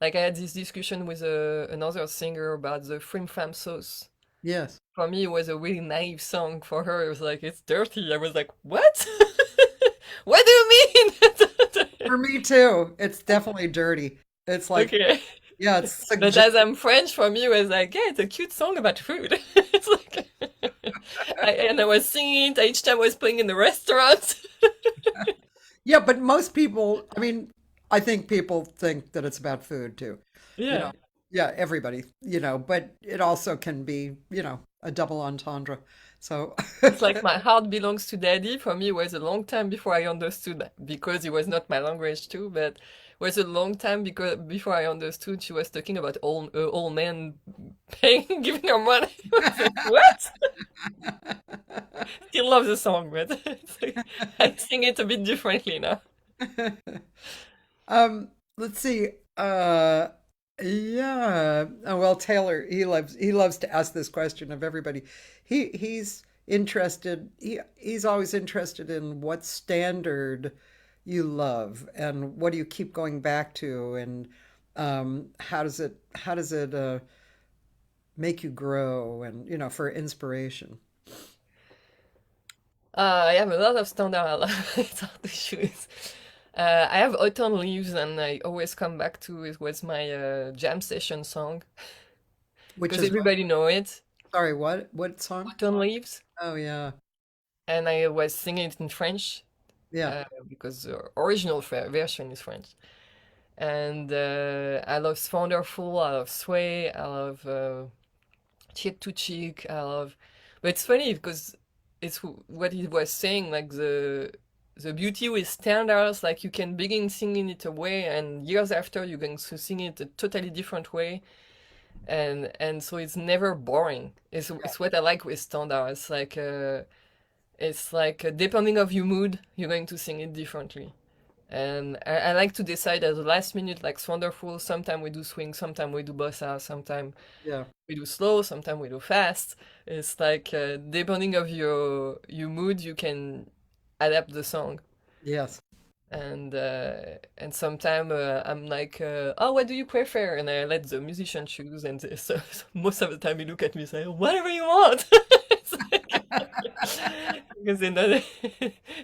Like I had this discussion with another singer about the Frim Fam sauce. Yes. For me, it was a really naive song. For her, it was like, it's dirty. I was like, what? What do you mean? For me too. It's definitely dirty. It's like, Okay. yeah, it's But as I'm French, for me, it was like, yeah, it's a cute song about food. It's like, and I was singing it each time I was playing in the restaurant. yeah, but most people, I mean, I think people think that it's about food too. You know, Yeah. yeah, everybody, but it also can be, a double entendre. So, It's like my heart belongs to daddy. For me, it was a long time before I understood that because it was not my language too, but it was a long time because before I understood she was talking about old man paying, giving her money. I was like, what? Still love the song, but it's like, I sing it a bit differently now. um, let's see. Yeah. Oh, well, Taylor, he loves to ask this question of everybody. He's always interested in what standard you love and what do you keep going back to, and how does it make you grow, and for inspiration. I have a lot of standard it's hard to choose. I have Autumn Leaves, and I always come back to it was my jam session song Which because is what? everybody know it. Sorry, what song? Autumn Leaves, Oh yeah. and I was singing it in French Yeah. because the original version is French. And I love Wonderful, I love Sway, I love Cheek to Cheek, I love. But it's funny because it's what he was saying, like the beauty with standards, like you can begin singing it a way, and years after you're going to sing it a totally different way, and so it's never boring. It's what I like with standards. It's like depending of your mood, you're going to sing it differently. And I like to decide at the last minute, like it's wonderful. Sometimes we do swing, sometimes we do bossa, sometimes Yeah. we do slow, sometimes we do fast. It's like depending of your mood, you can adapt the song. Yes. And sometimes I'm like, oh, what do you prefer? And I let the musician choose. And so most of the time, he look at me and say, whatever you want. It's like, because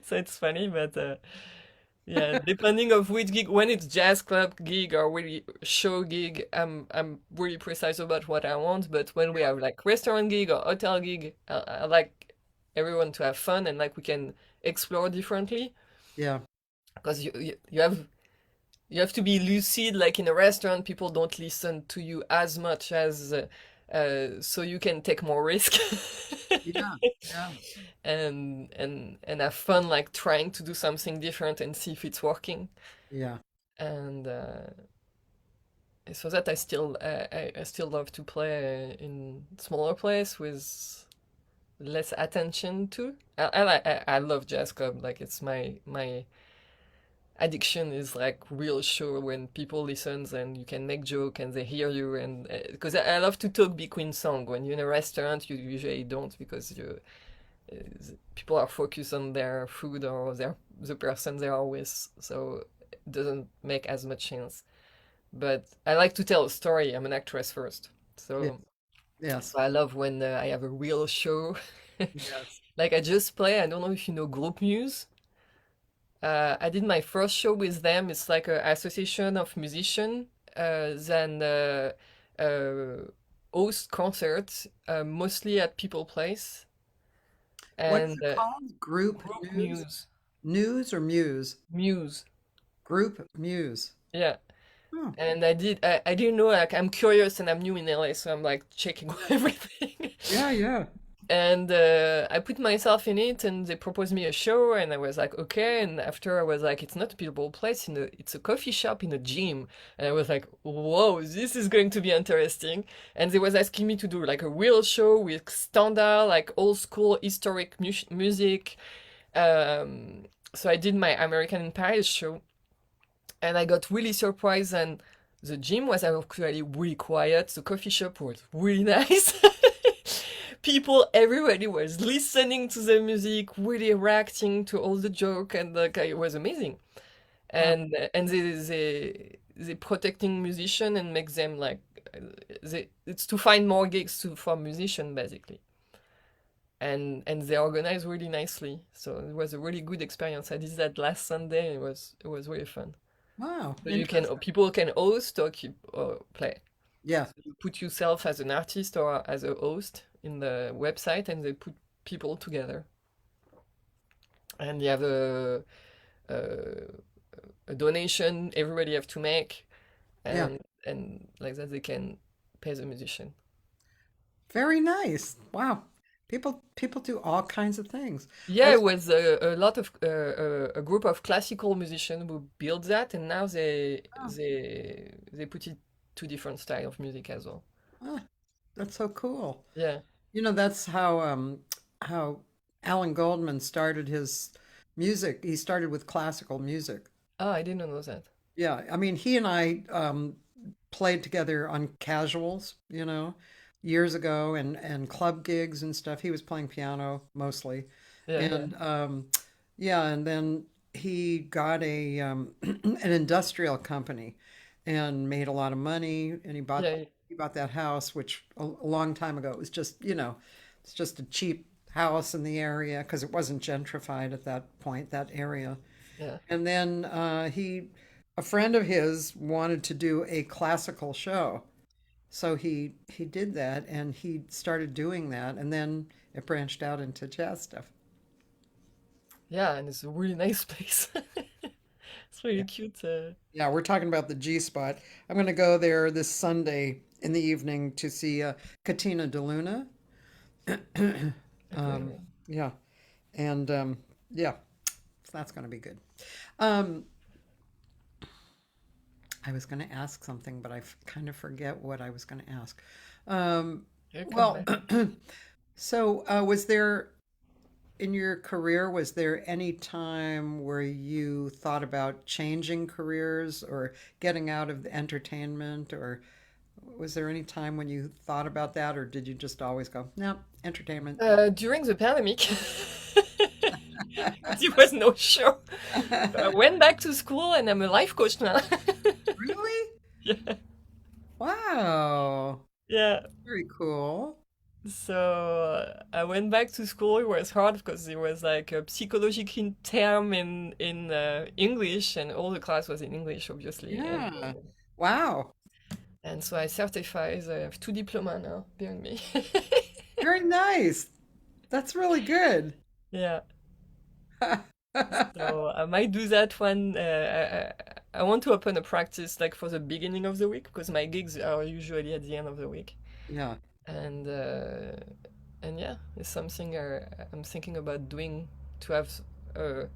so it's funny, but. Yeah, depending of which gig, when it's jazz club gig or really show gig, I'm really precise about what I want. But when we have like restaurant gig or hotel gig, I like everyone to have fun and like we can explore differently. Yeah. Because you have to be lucid. Like in a restaurant, people don't listen to you as much as so you can take more risk Yeah. Yeah. and have fun, like trying to do something different and see if it's working. Yeah. And so that I still love to play in smaller place with less attention to. I love jazz club. Like it's my addiction is like real show when people listens and you can make joke and they hear you, and because I love to talk between song. When you're in a restaurant, you usually don't, because uh, people are focused on their food or the person they are with, so it doesn't make as much sense. But I like to tell a story. I'm an actress first, Yeah. so Yes. I love when I have a real show. Yes. Like I just play. I don't know if you know Group Muse. I did my first show with them. It's like an association of musicians, then uh, host concerts, mostly at People Place, What's and it called? Group Group news? Muse. News or Muse? Muse. Group Muse. Yeah. Oh, And I didn't know, like I'm curious and I'm new in LA, so I'm like checking everything. yeah, yeah. And I put myself in it, and they proposed me a show, and I was like, okay. And after I was like, it's not a people place, it's a coffee shop in a gym. And I was like, whoa, this is going to be interesting. And they was asking me to do like a real show with standard, like old school historic music. So I did my American in Paris show, and I got really surprised. And the gym was actually really quiet. The coffee shop was really nice. People, everybody was listening to the music, really reacting to all the joke, and like it was amazing. Wow. And they protecting musician and make them like it's to find more gigs for musician basically. And they organize really nicely, so it was a really good experience. I did that last Sunday. It was really fun. Wow. So Interesting. people can host or keep or play. Yeah. So you put yourself as an artist or as a host in the website, and they put people together. And you have a, a donation everybody have to make, Yeah. and like that they can pay the musician. Very nice. Wow. People do all kinds of things. I Yeah, was it was a lot of a group of classical musicians who built that, and now oh, they put it to different style of music as well. ah, that's so cool. Yeah. That's how Alan Goldman started his music. He started with classical music. Oh, I didn't know that. Yeah, I mean, he and I played together on casuals, years ago, and club gigs and stuff. He was playing piano mostly, Yeah, yeah, and yeah, and then he got a an industrial company and made a lot of money, and yeah, he bought that house, which a long time ago it was just it's just a cheap house in the area because it wasn't gentrified at that point, that area. yeah. And then a friend of his wanted to do a classical show. So he did that and he started doing that and then it branched out into jazz stuff. Yeah, and it's a really nice place. It's really Yeah. cute. Yeah, we're talking about the G spot. I'm going to go there this Sunday in the evening to see Katina DeLuna. Okay. Yeah, and yeah, so that's going to be good. Um, I was going to ask something, but kind of forget what I was going to ask. You come Well, back. so was there in your career, was there any time where you thought about changing careers or getting out of the entertainment, or was there any time when you thought about that, or did you just always go, no, entertainment? During the pandemic, there was no show. I went back to school, and I'm a life coach now. Really? Yeah, Wow. yeah. Very cool. So I went back to school. It was hard because it was like a psychological term in English, and all the class was in English, obviously. Yeah. Wow. And so I certified. I have two diploma now behind me. Very nice. That's really good. Yeah. So I might do that one. I want to open a practice like for the beginning of the week because my gigs are usually at the end of the week. Yeah. and uh, and yeah, it's something I'm thinking about doing to have.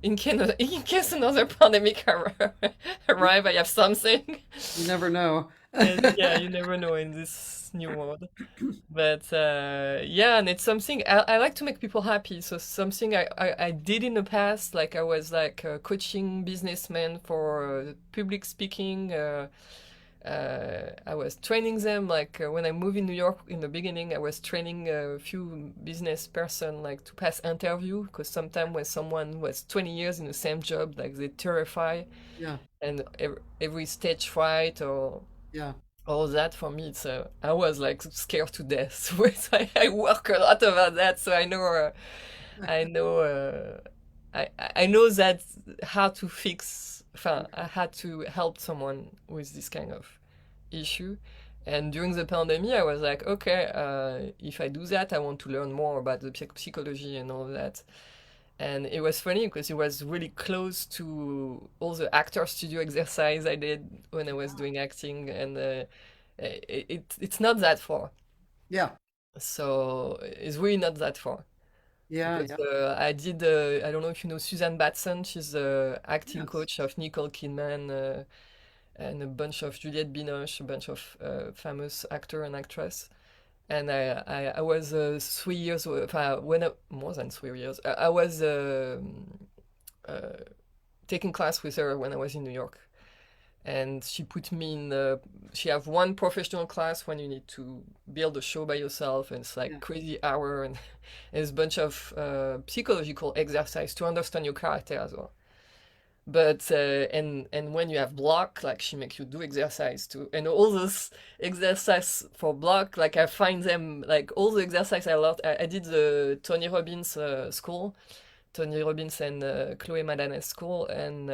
In case another pandemic arrive, I have something. You never know. And yeah, you never know in this new world. But yeah, and it's something I like to make people happy. So something I did in the past, like I was like coaching businessmen for public speaking. I was training them like when I moved in New York in the beginning. I was training a few business person like to pass interview because sometimes when someone was 20 years in the same job, like they terrify Yeah, and every stage fright or yeah, all that for me, it's I was like scared to death. So I work a lot about that. So I know, I know that how to fix. I had to help someone with this kind of issue. And during the pandemic, I was like, okay, if I do that, I want to learn more about the psychology and all that. And it was funny because it was really close to all the actor studio exercise I did when I was doing acting, and it's not that far. yeah, So it's really not that far yeah, because yeah. I did. I don't know if you know Suzanne Batson. She's the acting Yes. coach of Nicole Kidman and a bunch of Juliette Binoche, a bunch of famous actor and actress. And I was 3 years, more than 3 years, I was uh, taking class with her when I was in New York. And she put me in she have one professional class when you need to build a show by yourself, and it's like Yeah. crazy hour, and there's a bunch of psychological exercise to understand your character as well. But and when you have block, like she makes you do exercise too, and all this exercise for block, like I find them like all the exercise I loved. I did the Tony Robbins school, Tony Robbins and Chloe Madanes school, and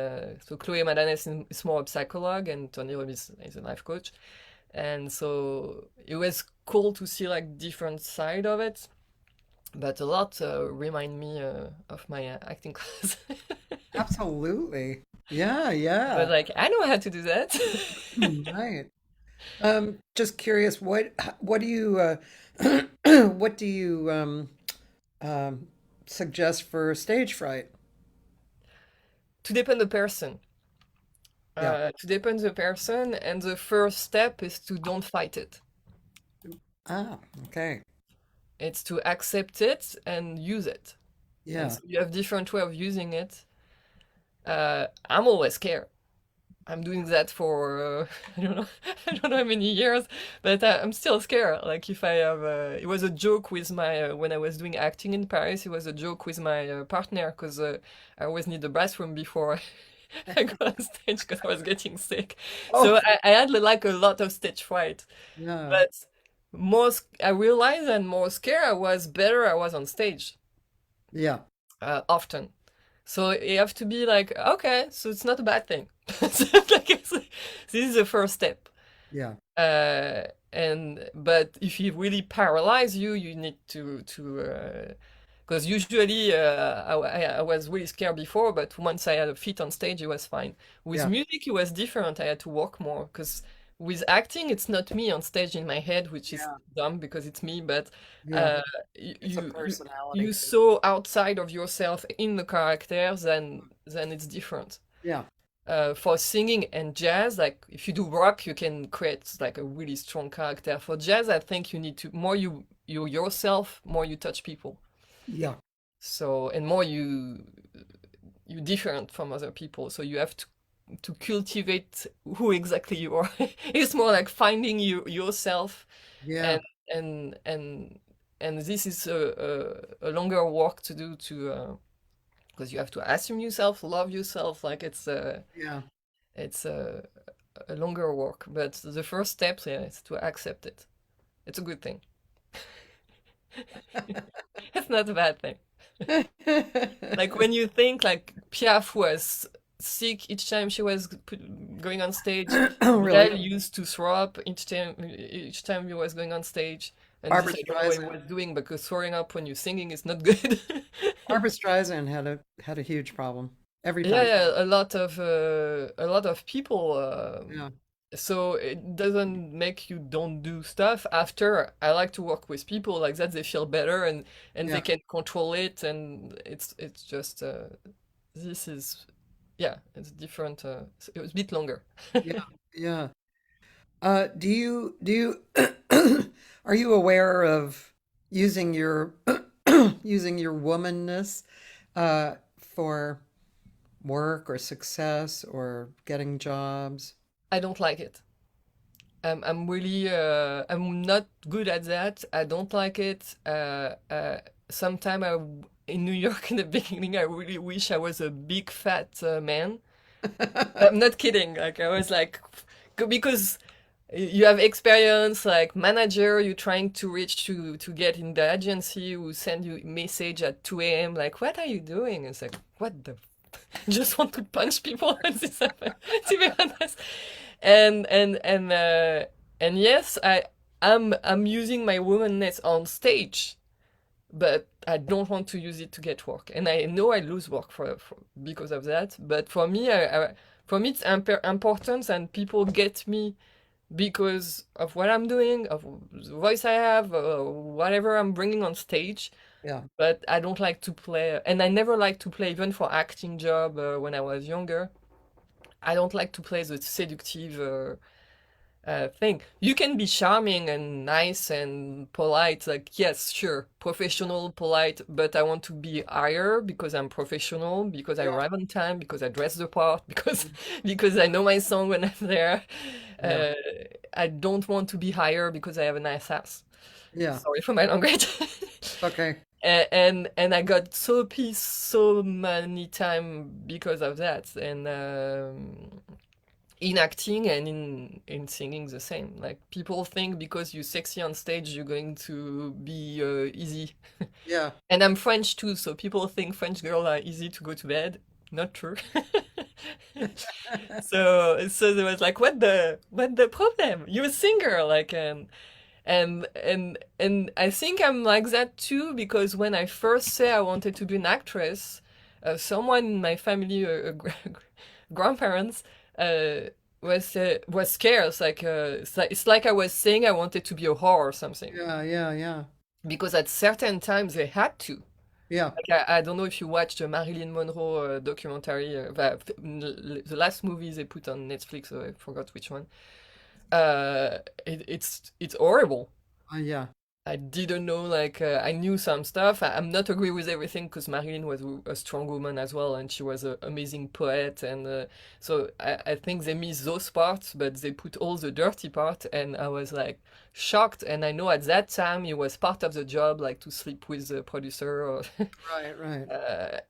so Chloe Madanes is more a psychologue, and Tony Robbins is a life coach, and so it was cool to see like different side of it, but a lot remind me of my acting class. Absolutely. Yeah, But yeah. like I know how to do that. Right. Just curious, what do you what do you um, suggest for stage fright? To depend the person. Yeah. To depend the person, and the first step is to don't fight it. Ah, okay. It's to accept it and use it. And Yeah. so you have different way of using it. I'm always scared. I'm doing that for I don't know I don't know how many years, but I'm still scared. Like if I have it was a joke with my when I was doing acting in Paris. It was a joke with my partner because I always need the bathroom before I go on stage because I was getting sick. So Oh, I had like a lot of stage fright. yeah. But I realized that more scared I was, better I was on stage Yeah. often. So you have to be like, okay, so it's not a bad thing. So, like, this is the first step. Yeah. Uh, and but if he really paralyze you, you need to because usually I was really scared before, but once I had a feet on stage, it was fine. With Yeah. music, it was different. I had to work more because with acting, it's not me on stage in my head, which is Yeah. dumb because it's me, but Yeah. uh, you, It's a you you personality. you so outside of yourself in the character, then it's different. Yeah. For singing and jazz, like if you do rock, you can create like a really strong character. For jazz, I think you need to more you yourself, more you touch people. Yeah. So and more you different from other people. So you have to cultivate who exactly you are. It's more like finding yourself, Yeah. and and and and this is a longer work to do to because you have to assume yourself, love yourself. Like Yeah. it's a longer work, but the first step, yeah, is to accept it. It's a good thing. It's not a bad thing. Like when you think like Piaf was sick each time she was going on stage, Oh, really? Brel used to throw up each time he was going on stage, and Barbara this I don't know what he Streisand. was doing because throwing up when you're singing is not good. Barbara Streisand had a huge problem every Yeah, time. yeah, a lot of people. Yeah. So it doesn't make you don't do stuff after. I like to work with people like that. They feel better and they Yeah, can control it, and it's just this is yeah, it's different. It was a bit longer. yeah, yeah. Do you are you aware of using your using your womanness for work or success or getting jobs? I don't like it. I'm really I'm not good at that. I don't like it. Sometime in New York in the beginning, I really wish I was a big fat man. I'm not kidding. Like I was like, because you have experience like manager, you're trying to reach to get in the agency who send you message at 2 a.m. like, what are you doing? It's like, what the just want to punch people when this happens, to be honest. And and and uh, and yes, I'm using my womanness on stage, but I don't want to use it to get work. And I know I lose work for because of that. But for me, it's important, and people get me because of what I'm doing, of the voice I have, whatever I'm bringing on stage. Yeah, But I don't like to play, and I never liked to play even for acting job when I was younger. I don't like to play the seductive thing. You can be charming and nice and polite, like yes, sure, professional, polite, but I want to be higher because I'm professional, because I yeah, arrive on time, because I dress the part, because I know my song when I'm there. yeah, Uh, I don't want to be higher because I have a nice ass. yeah. Sorry for my language. Okay. And I got so pissed so many time because of that. And in acting and in singing the same. Like people think because you're sexy on stage, you're going to be easy. Yeah. And I'm French too, so people think French girls are easy to go to bed. Not true. So there was like, what the problem? You're a singer, like and I think I'm like that too because when I first say I wanted to be an actress, someone in my family, grandparents, uh, was scared. It's like I was saying I wanted to be a whore or something Yeah, yeah, yeah. because at certain times they had to. Yeah. Like I don't know if you watched the Marilyn Monroe documentary, the last movie they put on Netflix. I forgot which one. It's horrible. Yeah. I didn't know, like, I knew some stuff. I'm not agree with everything because Marilyn was a strong woman as well, and she was an amazing poet. And so I think they missed those parts, but they put all the dirty part, and I was like shocked. And I know at that time it was part of the job, like to sleep with the producer, or Right, right.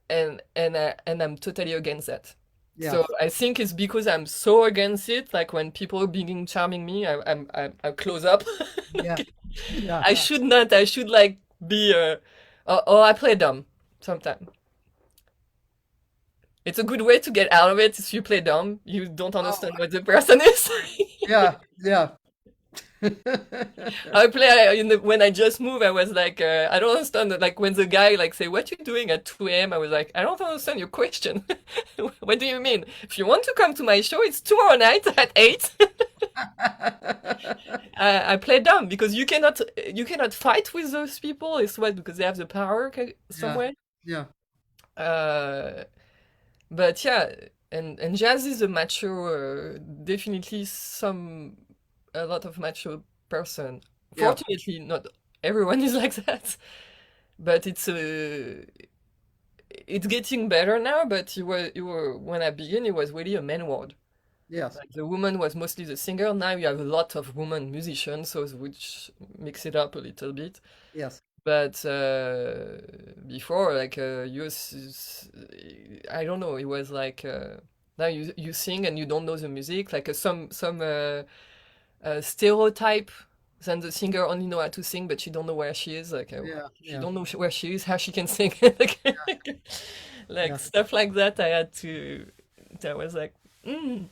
and I'm totally against that. Yeah. So I think it's because I'm so against it. Like when people being charming me, I close up. Yeah. Yeah. I should not. I should like be or I play dumb sometimes. It's a good way to get out of it if you play dumb. You don't Oh, understand what the person is. yeah, yeah. I play when I just moved. I was like, I don't understand. Like when the guy like say, "What you doing at 2 a.m.?" I was like, I don't understand your question. What do you mean? If you want to come to my show, it's tomorrow night at 8. I play dumb because you cannot fight with those people. It's what because they have the power Yeah. somewhere. Yeah. Uh, but yeah, and jazz is a macho, definitely a lot of macho person. Yeah. Fortunately, not everyone is like that, but it's getting better now. But you were when I began, it was really a man world. Yes. Like the woman was mostly the singer. Now you have a lot of women musicians, so which mix it up a little bit. Yes. But before, like I don't know, it was like now you sing and you don't know the music, like some stereotype. Then the singer only know how to sing, but she don't know where she is. Like Yeah. she Yeah. don't know where she is, how she can sing, like Yeah. stuff like that. I had to. I was like, mm.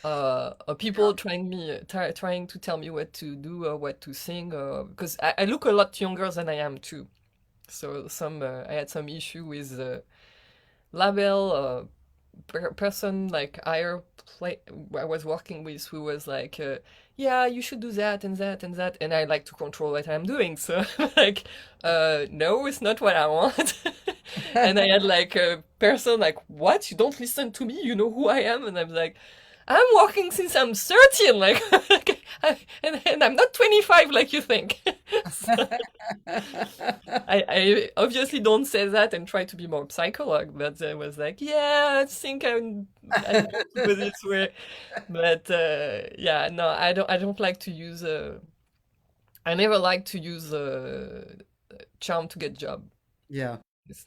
Or Yeah. people trying to tell me what to do or what to sing, because I look a lot younger than I am too. So I had some issue with label. person like higher play I was working with who was like, yeah, you should do that and that and that, and I like to control what I'm doing. So like, no, it's not what I want. And I had like a person like, what? You don't listen to me? You know who I am? And I'm like, I'm working since I'm 13, like, and I'm not 25 like you think. So I obviously don't say that and try to be more psychologue, but I was like, yeah, I think I want to go this way. But yeah, no, I don't like to use I never like to use charm to get job. Yeah, It's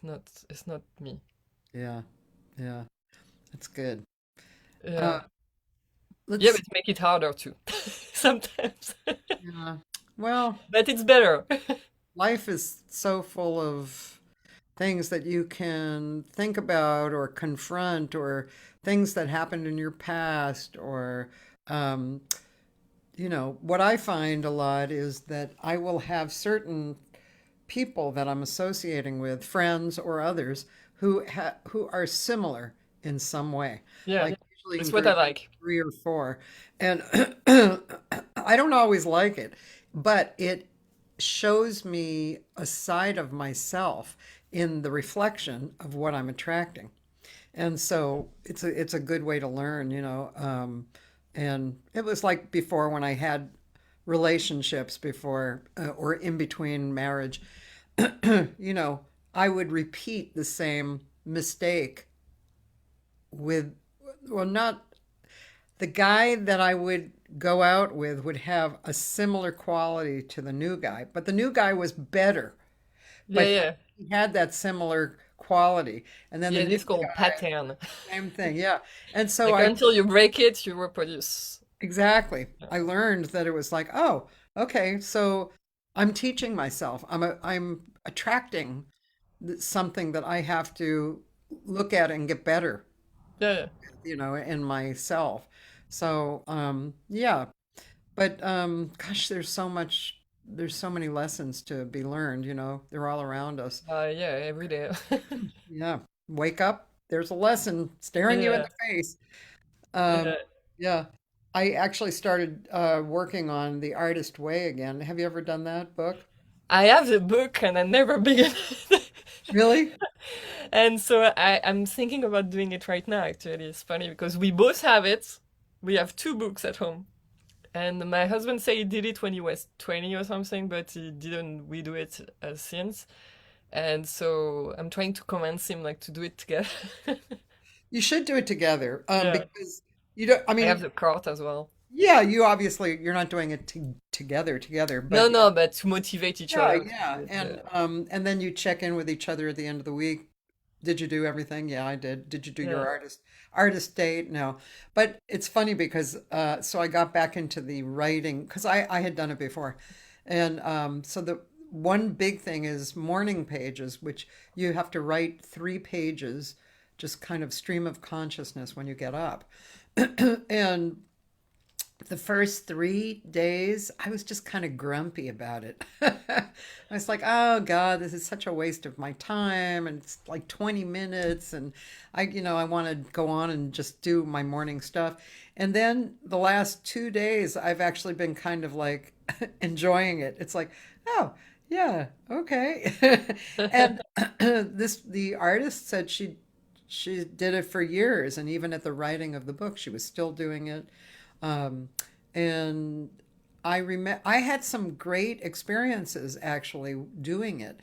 not me. yeah, yeah. That's good. Uh, Yeah. Yeah, let's but make it harder too sometimes. Yeah. Well, But it's better. life is so full of things that you can think about or confront or things that happened in your past or um, what I find a lot is that I will have certain people that I'm associating with, friends or others, who are similar in some way, Yeah, like usually in that's what I groups of like. 3 or 4. And I don't always like it, but it shows me a side of myself in the reflection of what I'm attracting. And so it's a good way to learn. And it was like before when I had relationships before or in between marriage, you know, I would repeat the same mistake with, well, not the guy that I would go out with would have a similar quality to the new guy, but the new guy was better, Yeah, but yeah. he had that similar quality. And then the Yeah, new this called guy, pattern. same thing. Yeah. And so Like I until you break it, you reproduce. exactly, I learned that it was like, oh, okay, so I'm teaching myself. I'm attracting something that I have to look at and get better, Yeah, yeah. in myself. So, yeah, but gosh, there's so many lessons to be learned. They're all around us. Yeah, every day. Yeah, wake up, there's a lesson staring you in Yeah, the face. Um, yeah. yeah, I actually started working on The Artist Way again. Have you ever done that book? I have the book and I never began. Really? And so I'm thinking about doing it right now, actually. It's funny because we both have it. We have two books at home. And my husband said he did it when he was 20 or something, but he didn't redo it since. And so I'm trying to convince him like to do it together. You should do it together, Yeah. because you don't. I I have mean, the card as well. yeah, you're not doing it together, No, but no, but to motivate each yeah, other to yeah, do it. and then you check in with each other at the end of the week. Did you do everything? Yeah, I did. Did you do your Yeah. artist date? No. But it's funny because so I got back into the writing because I had done it before. And so the one big thing is morning pages, which you have to write 3 pages, just kind of stream of consciousness when you get up. And the first 3 days, I was just kind of grumpy about it. I was like, oh God, this is such a waste of my time. And it's like 20 minutes. And I want to go on and just do my morning stuff. And then the last 2 days, I've actually been kind of like enjoying it. It's like, oh, yeah, okay. And the artist said she did it for years. And even at the writing of the book, she was still doing it. Um, and I had some great experiences actually doing it.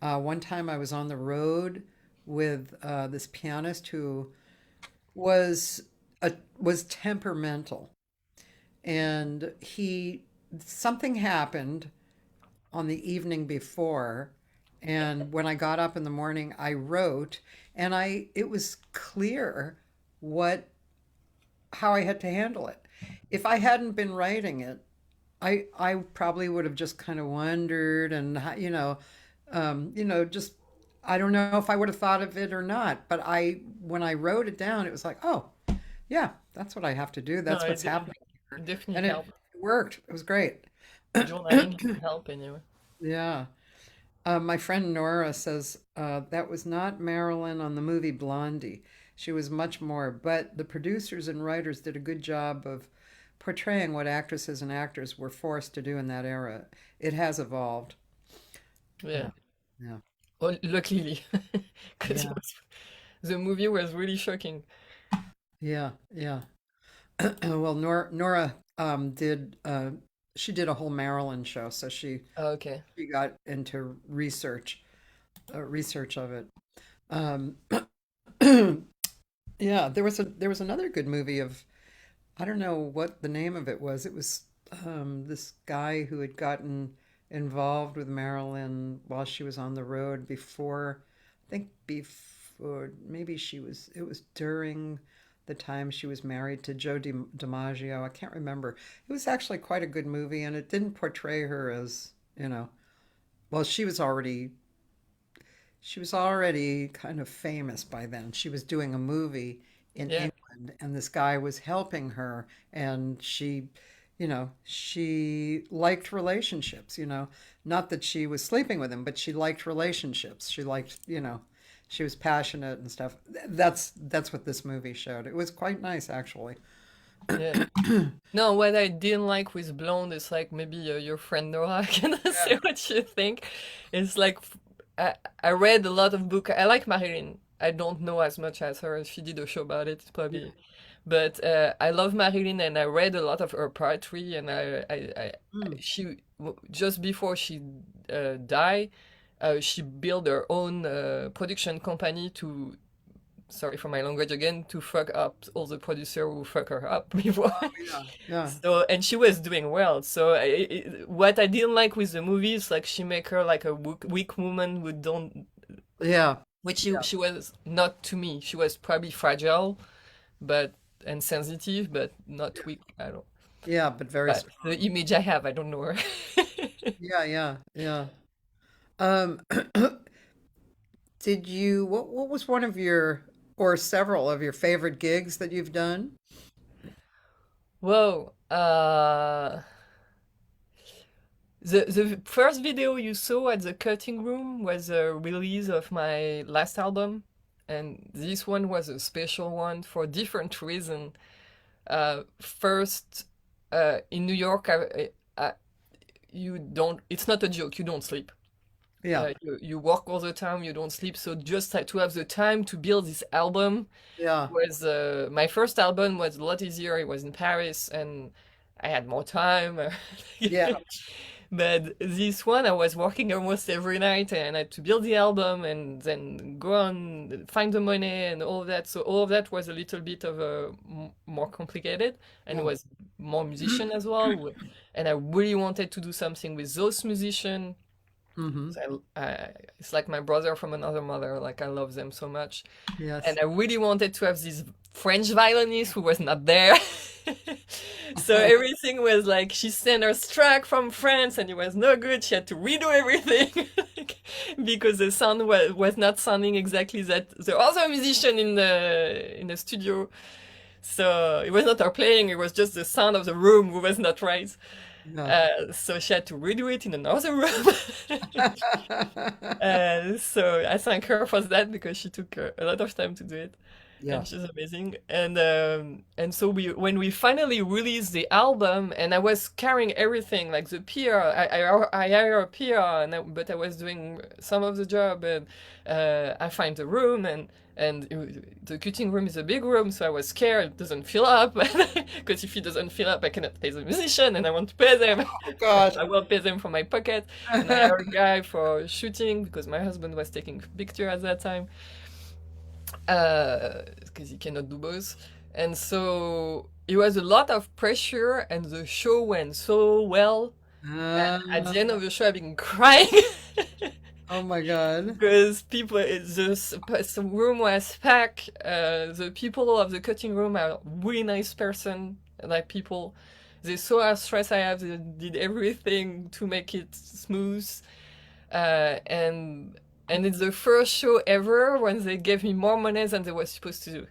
One time I was on the road with this pianist who was was temperamental, and he something happened on the evening before, and when I got up in the morning, I wrote, and I it was clear what how I had to handle it. If I hadn't been writing it, I probably would have just kind of wondered and just I don't know if I would have thought of it or not. But I when I wrote it down, it was like, oh yeah, that's what I have to do. No, That's what's happening it here, definitely and it helped. worked. It was great. Journaling can help anyway. Yeah. My friend Nora says that was not Marilyn on the movie Blondie. She was much more, but the producers and writers did a good job of portraying what actresses and actors were forced to do in that era. It has evolved. Yeah. Yeah, yeah, Well, luckily, because yeah, the movie was really shocking. yeah, yeah. Well, Nora did she did a whole Marilyn show, so Oh, okay. she got into research of it. Um, yeah, there was another good movie of I don't know what the name of it was. It was this guy who had gotten involved with Marilyn while she was on the road before, I think before, maybe it was during the time she was married to DiMaggio. I can't remember. It was actually quite a good movie, and it didn't portray her as, well, she was already kind of famous by then. She was doing a movie in Yeah. England, and this guy was helping her, and she liked relationships, Not that she was sleeping with him, but she liked relationships. She liked, she was passionate and stuff. That's what this movie showed. It was quite nice, actually. Yeah. No, what I didn't like with Blonde is like maybe your friend Nora can say Yeah. what you think. It's like I read a lot of book. I like Marilyn. I don't know as much as her. She did a show about it, Yeah. probably. But I love Marilyn, and I read a lot of her poetry. And Mm. she just before she died, she built her own production company to sorry for my language again, to fuck up all the producer who fuck her up before. Oh, yeah. Yeah. So, and she was doing well. So, what I didn't like with the movie is like she make her like a weak woman who don't, Yeah. which Yeah. she was not to me. She was probably fragile, but and sensitive, but not weak at all. Yeah, but very But strong. the image I have, I don't know her. Yeah, yeah, yeah. Um, what was one of your or several of your favorite gigs that you've done? Whoa. The first video you saw at the cutting room was a release of my last album, and this one was a special one for different reason. First, in New York, you don't. It's not a joke. You don't sleep. Yeah, You work all the time. You don't sleep. So just to have the time to build this album yeah, was my first album was a lot easier. It was in Paris, and I had more time. yeah. But this one, I was working almost every night, and I had to build the album and then go on find the money and all of that. So all of that was a little bit of a more complicated, and it Oh. was more musician as well. And I really wanted to do something with those musicians. Mm-hmm. So it's like my brother from another mother. Like I love them so much, Yes. and I really wanted to have this French violinist who was not there. So everything was like she sent her track from France and it was no good. She had to redo everything because the sound was not sounding exactly that the other musician in the studio. So it was not her playing, it was just the sound of the room who was not right. Yeah. So she had to redo it in another room. So I thank her for that because she took a lot of time to do it, Yeah. and she's amazing. And so when we finally released the album, and I was carrying everything like the PR, I hired a PR, but I was doing some of the job, and I find the room the cutting room is a big room, so I was scared it doesn't fill up because if it doesn't fill up, I cannot pay the musician, and I want to pay them. Oh gosh. I will pay them from my pocket, and I hired a guy for shooting because my husband was taking picture at that time, because he cannot do both. And so it was a lot of pressure, and the show went so well. At the end of the show, I've been crying Oh my God. because the room was packed. The people of the cutting room are really nice person, like people. They saw how stress I have. They did everything to make it smooth. And it's the first show ever when they gave me more money than they were supposed to do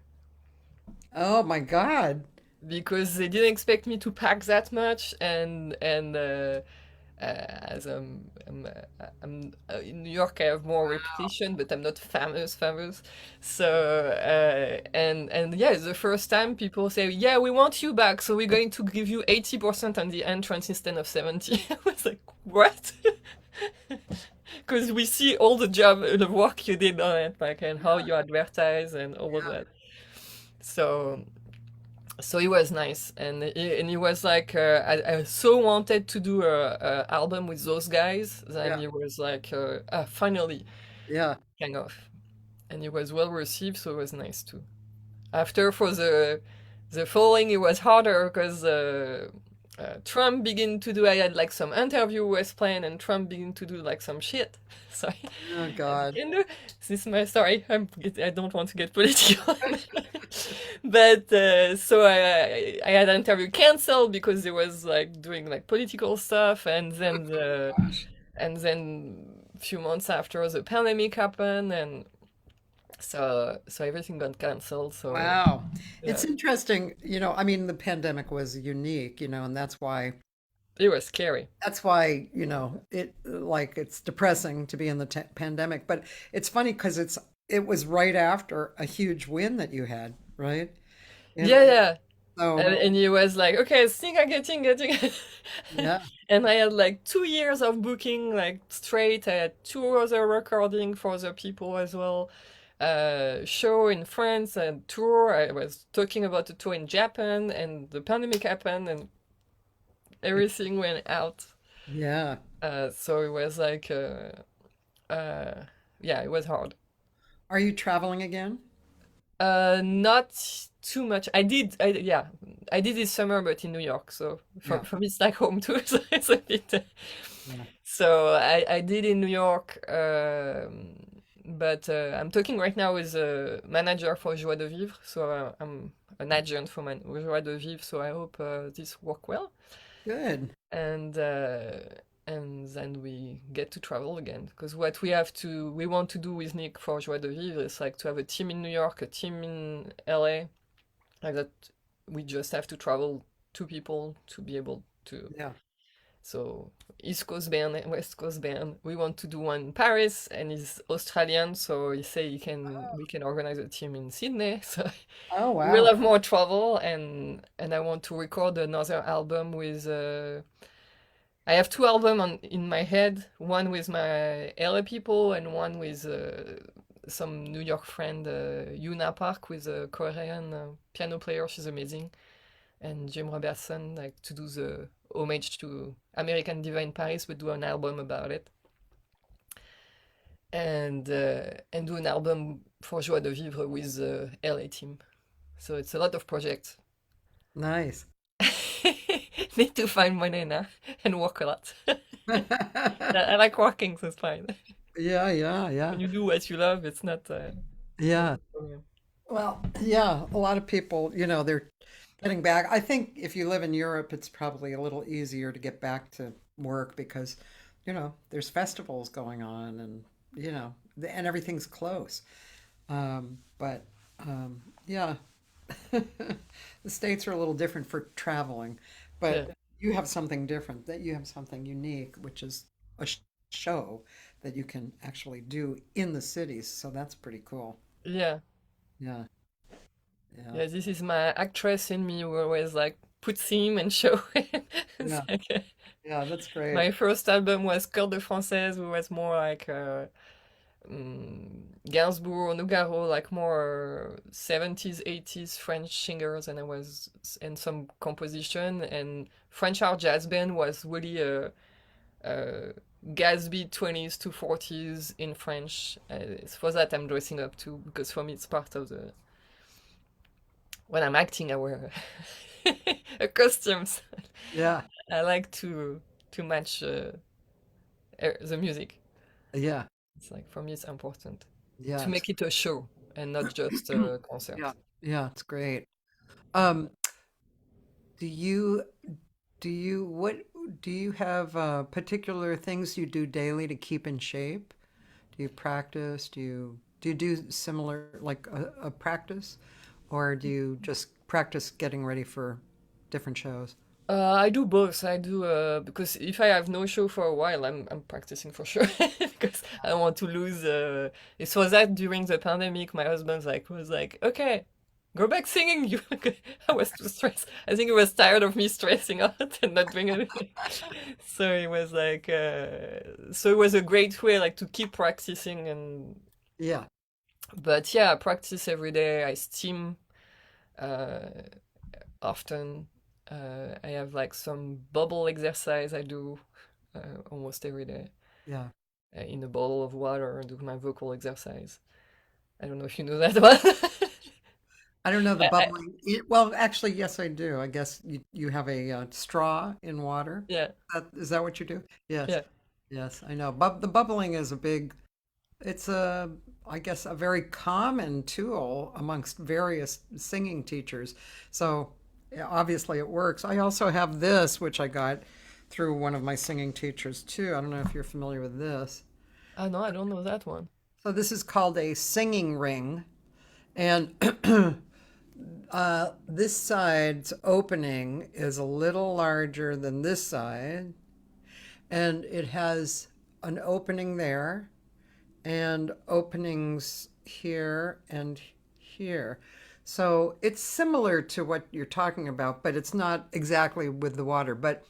Oh my God. because they didn't expect me to pack that much, as in New York, I have more reputation, but I'm not famous. So and yeah, it's the first time people say, yeah, we want you back, so we're going to give you 80% on the entrance instead of 70. I was like, what? Because we see all the work you did on it, like, and how you advertise and all of that. So so it was nice, and it was like I so wanted to do a album with those guys that Yeah. it was like finally Yeah. kind of, and it was well received, so it was nice too. After for the following, it was harder because Trump began to do. I had like some interview with playing, and Trump began to do like some shit. Sorry, Oh as you God. can do. This is my story. I don't want to get political, but so I had an interview canceled because it was like doing like political stuff, Gosh. and then a few months after the pandemic happened, and so everything got canceled. So Wow. yeah, It's interesting, I mean, the pandemic was unique, and it was scary. it like it's depressing to be in the pandemic, but it's funny because it was right after a huge win that you had, right? And Yeah, yeah. so, And he was like, okay, I think I'm getting. yeah, And I had like 2 years of booking, like straight. I had two other recording for other people as well. Show in France and tour. I was talking about a tour in Japan, and the pandemic happened, and everything went out. yeah. So it was like, uh, yeah, it was hard. Are you traveling again? Not too much. Yeah, I did this summer, but in New York. So Yeah. for me, it's like home too. So it's a bit. Yeah. So I did in New York, but I'm talking right now with a manager for Joie de Vivre. So I'm an agent for Joie de Vivre. So I hope this work well, Good. and then we get to travel again. Because what we want to do with Nick for Joie de Vivre is like to have a team in New York, a team in LA, like that. We just have to travel two people to be able to. Yeah. So East Coast band and West Coast band. We want to do one in Paris, and he's Australian, so he say we can organize a team in Sydney. So Oh, we'll wow. have more travel, and I want to record another album with. I have two albums in my head. One with my LA people, and one with some New York friend, Yuna Park, with a Korean piano player. She's amazing, and Jim Robertson, like to do the homage to American Diva in Paris, but do an album about it, and do an album for Joie de Vivre with the LA team. So it's a lot of projects. Nice. Need to find money now and work a lot. I like working, so it's fine. Yeah, yeah, yeah. When you do what you love, it's not. It's not Yeah. a problem. Well, yeah, a lot of people, they're getting back. I think if you live in Europe, it's probably a little easier to get back to work because, there's festivals going on and, and everything's close. But yeah, the States are a little different for traveling, Yeah, but you have something different, that you have something unique, which is a show that you can actually do in the cities. So that's pretty cool. yeah, Yeah, yeah, yeah. This is my actress in me who always like put theme and show. It's yeah, like yeah, that's great. my first album was Cœur de Française, who was more like Gainsbourg, Nougaro, like more 70s, 80s French singers, and I was and some composition. And French art jazz band was really a Gatsby 20s to 40s in French. It's for that I'm dressing up too, because for me it's part of the when I'm acting I wear a costumes. Yeah, I like to match the music. yeah, It's like for me it's important yeah, to make it a show and not just a yeah, concert. yeah, it's great. Um, do you what do you have particular things you do daily to keep in shape? Do you practice? Do you do similar like a practice, or do you just practice getting ready for different shows? I do both. I do because if I have no show for a while, I'm practicing for sure because I don't want to lose. It was that during the pandemic, my husband's like was like, okay, go back singing. You, I was too stressed. I think he was tired of me stressing out and not doing anything. So it was like, so it was a great way like to keep practicing and. Yeah. But yeah, I practice every day. I steam. Uh, Often. I have like some bubble exercise I do almost every day Yeah. in a bottle of water and do my vocal exercise. I don't know if you know that one. I don't know the I- bubbling. Well, actually, yes, I do. I guess you have a straw in water. yeah, Is that what you do? Yes. yeah. Yes, I know. The bubbling is a big, it's a, I guess, a very common tool amongst various singing teachers. So yeah, obviously it works. I also have this, which I got through one of my singing teachers too. I don't know if you're familiar with this. Ah, no, I don't know that one. So this is called a singing ring. And this side's opening is a little larger than this side, and it has an opening there and openings here and here. So it's similar to what you're talking about, but it's not exactly with the water. But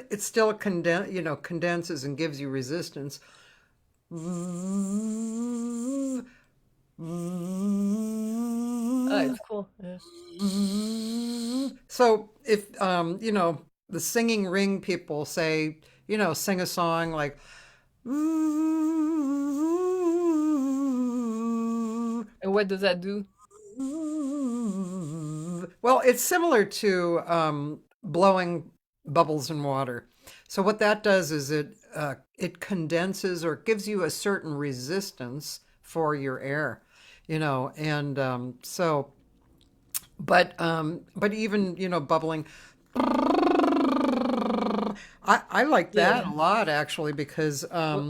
it still condenses and gives you resistance. Ah, it's cool. Yeah. So if the singing ring people say, sing a song like And what does that do? well, it's similar to blowing bubbles in water. So what that does is it condenses or it gives you a certain resistance for your air, and but even bubbling. I like that Yeah. a lot actually because Wh-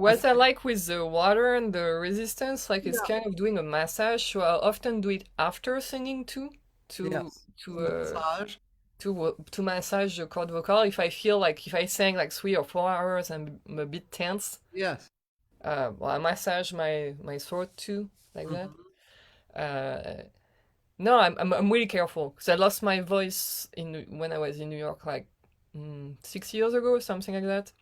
I What I find like with the water and the resistance, like it's yeah, kind of doing a massage. So I often do it after singing too, to yes, to the massage. to massage the cord vocal. If I feel like if I sang like 3 or 4 hours and I'm a bit tense, Yes. well, I massage my throat too, like that. Mhm. Uh, no, I'm really careful because I lost my voice when I was in New York, like 6 years ago, something like that.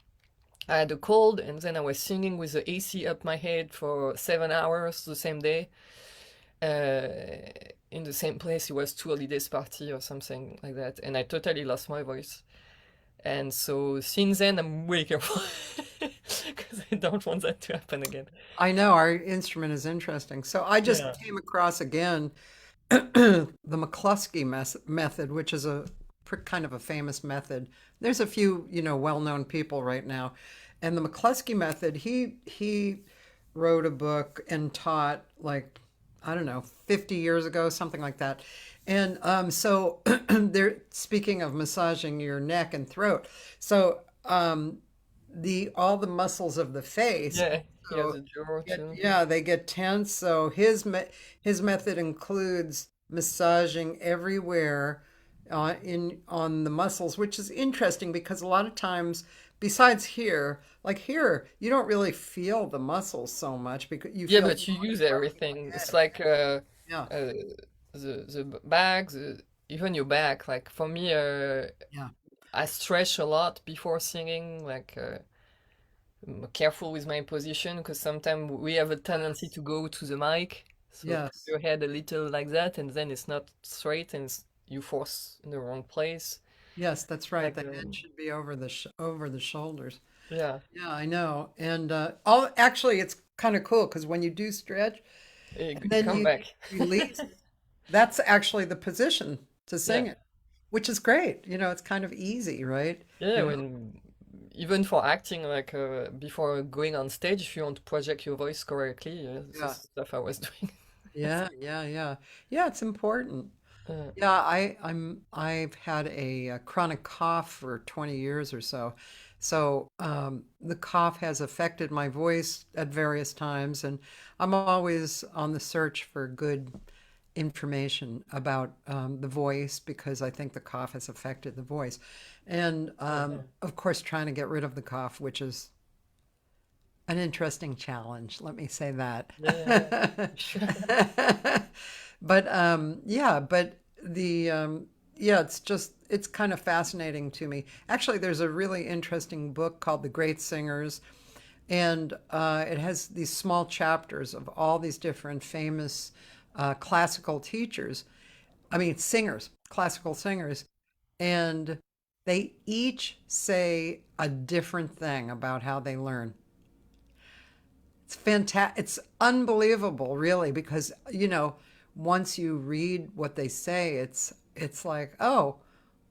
I had a cold, and then I was singing with the AC up my head for 7 hours the same day, in the same place. It was two holidays party or something like that, and I totally lost my voice. And so since then, I'm really careful because I don't want that to happen again. I know our instrument is interesting. So I just Yeah. came across again the McCluskey method, which is a kind of a famous method. There's a few, well-known people right now, and the McCluskey method. He wrote a book and taught like I don't know 50 years ago, something like that. And so they're speaking of massaging your neck and throat. So the all the muscles of the face. Yeah, he has So a drawer too. yeah, they get tense. So his method includes massaging everywhere in on the muscles, which is interesting because a lot of times, besides here, like here, you don't really feel the muscles so much because you Yeah, feel but you use everything. It's like yeah, uh, the back, even your back. Like for me, yeah, I stretch a lot before singing. Like I'm careful with my position because sometimes we have a tendency to go to the mic, so put yes, your head a little like that, and then it's not straight, and you force in the wrong place. yes, that's right. Like The head should be over the over the shoulders. yeah, Yeah, I know. And all actually, it's kind of cool because when you do stretch and then come you back. release, that's actually the position to Yeah. sing it, which is great. It's kind of easy, right? Yeah, when even for acting, like before going on stage, if you want to project your voice correctly, this Yeah, is stuff I was doing. yeah, yeah, yeah, yeah. It's important. Uh, Yeah, I've had a chronic cough for 20 years or so. So the cough has affected my voice at various times, and I'm always on the search for good information about the voice because I think the cough has affected the voice. And of course, trying to get rid of the cough, which is an interesting challenge, let me say that. Yeah, sure. But yeah, but the yeah, it's kind of fascinating to me. Actually, there's a really interesting book called The Great Singers, and it has these small chapters of all these different famous classical teachers. I mean, singers, classical singers, and they each say a different thing about how they learn. It's fantastic. It's unbelievable, really, because once you read what they say, it's like, oh,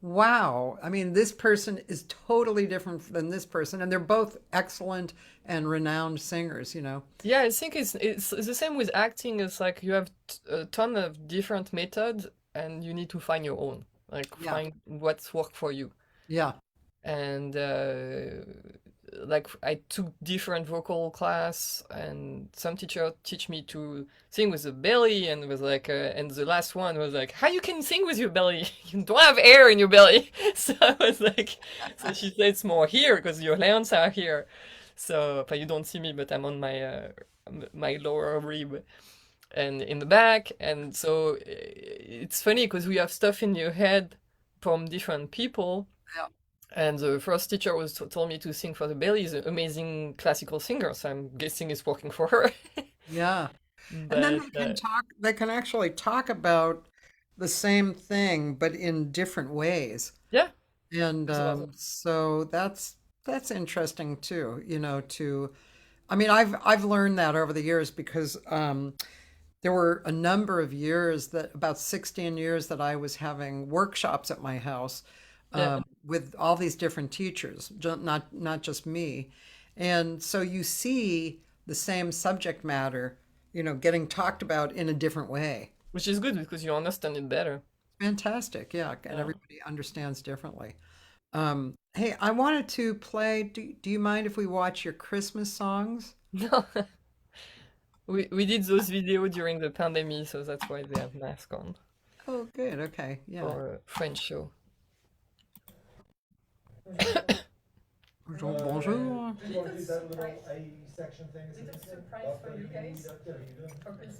wow. I mean, this person is totally different than this person, and they're both excellent and renowned singers. Yeah, I think it's the same with acting. It's like you have a ton of different methods, and you need to find your own. Like Yeah, find what's work for you. yeah, And like I took different vocal class, and some teacher teach me to sing with the belly, and was like, and the last one was like, how you can sing with your belly? You don't have air in your belly. So I was like, so she said it's more here because your hands are here. So, but you don't see me, but I'm on my lower rib and in the back, and so it's funny because we have stuff in your head from different people. yeah, And the first teacher was told me to sing for the belly. Is an amazing classical singer, so I'm guessing it's working for her. yeah. And then But they can actually talk about the same thing, but in different ways. yeah, And it's awesome. so that's interesting too, I mean, I've learned that over the years because there were a number of years that about 16 years that I was having workshops at my house Yeah, with all these different teachers, not just me. And so you see the same subject matter, getting talked about in a different way. which is good because you understand it better. Fantastic, yeah, and Yeah. everybody understands differently. Hey, I wanted to play. Do you mind if we watch your Christmas songs? No, we did those videos during the pandemic, so that's why they have mask on Oh, good. Okay, yeah. for a French show. Bonjour, bonjour.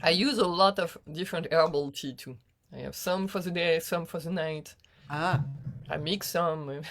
I use a lot of different herbal tea too. I have some for the day, some for the night. Ah, I mix some.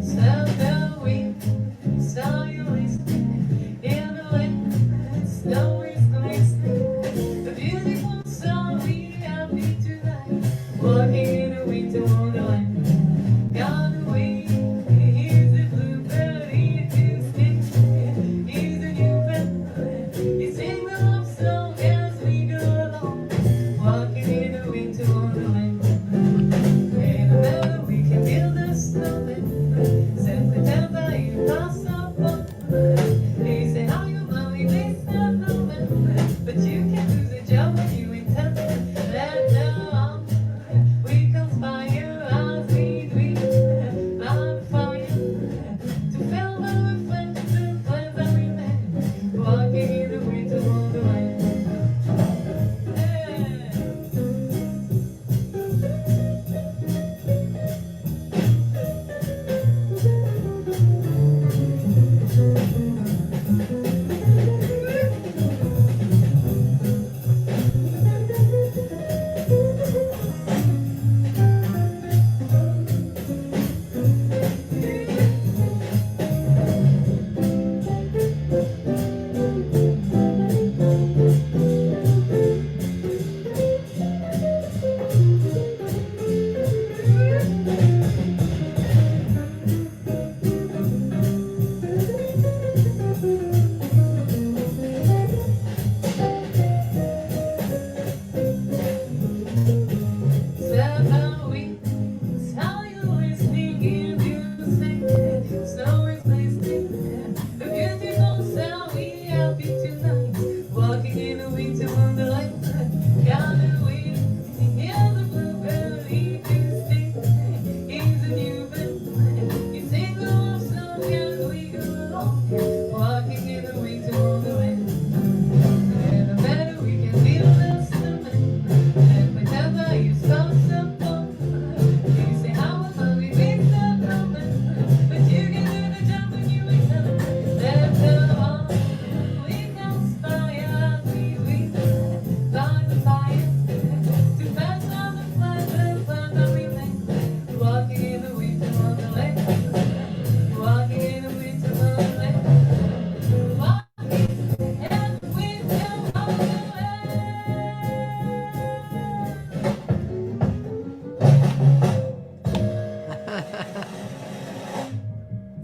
Snow the wind, snow you listening, in the wind, snow is glistening. A beautiful song we happy tonight, walking in a winter wonderland. Gone away, here's the bluebird, he is sing, he's a new bird. He sing the love song as we go along, walking in a winter wonderland. In a meadow we can build a snowman, September you pass up on. They say how your mommy makes that snowman, but you can do the job when you intend. Let now on, we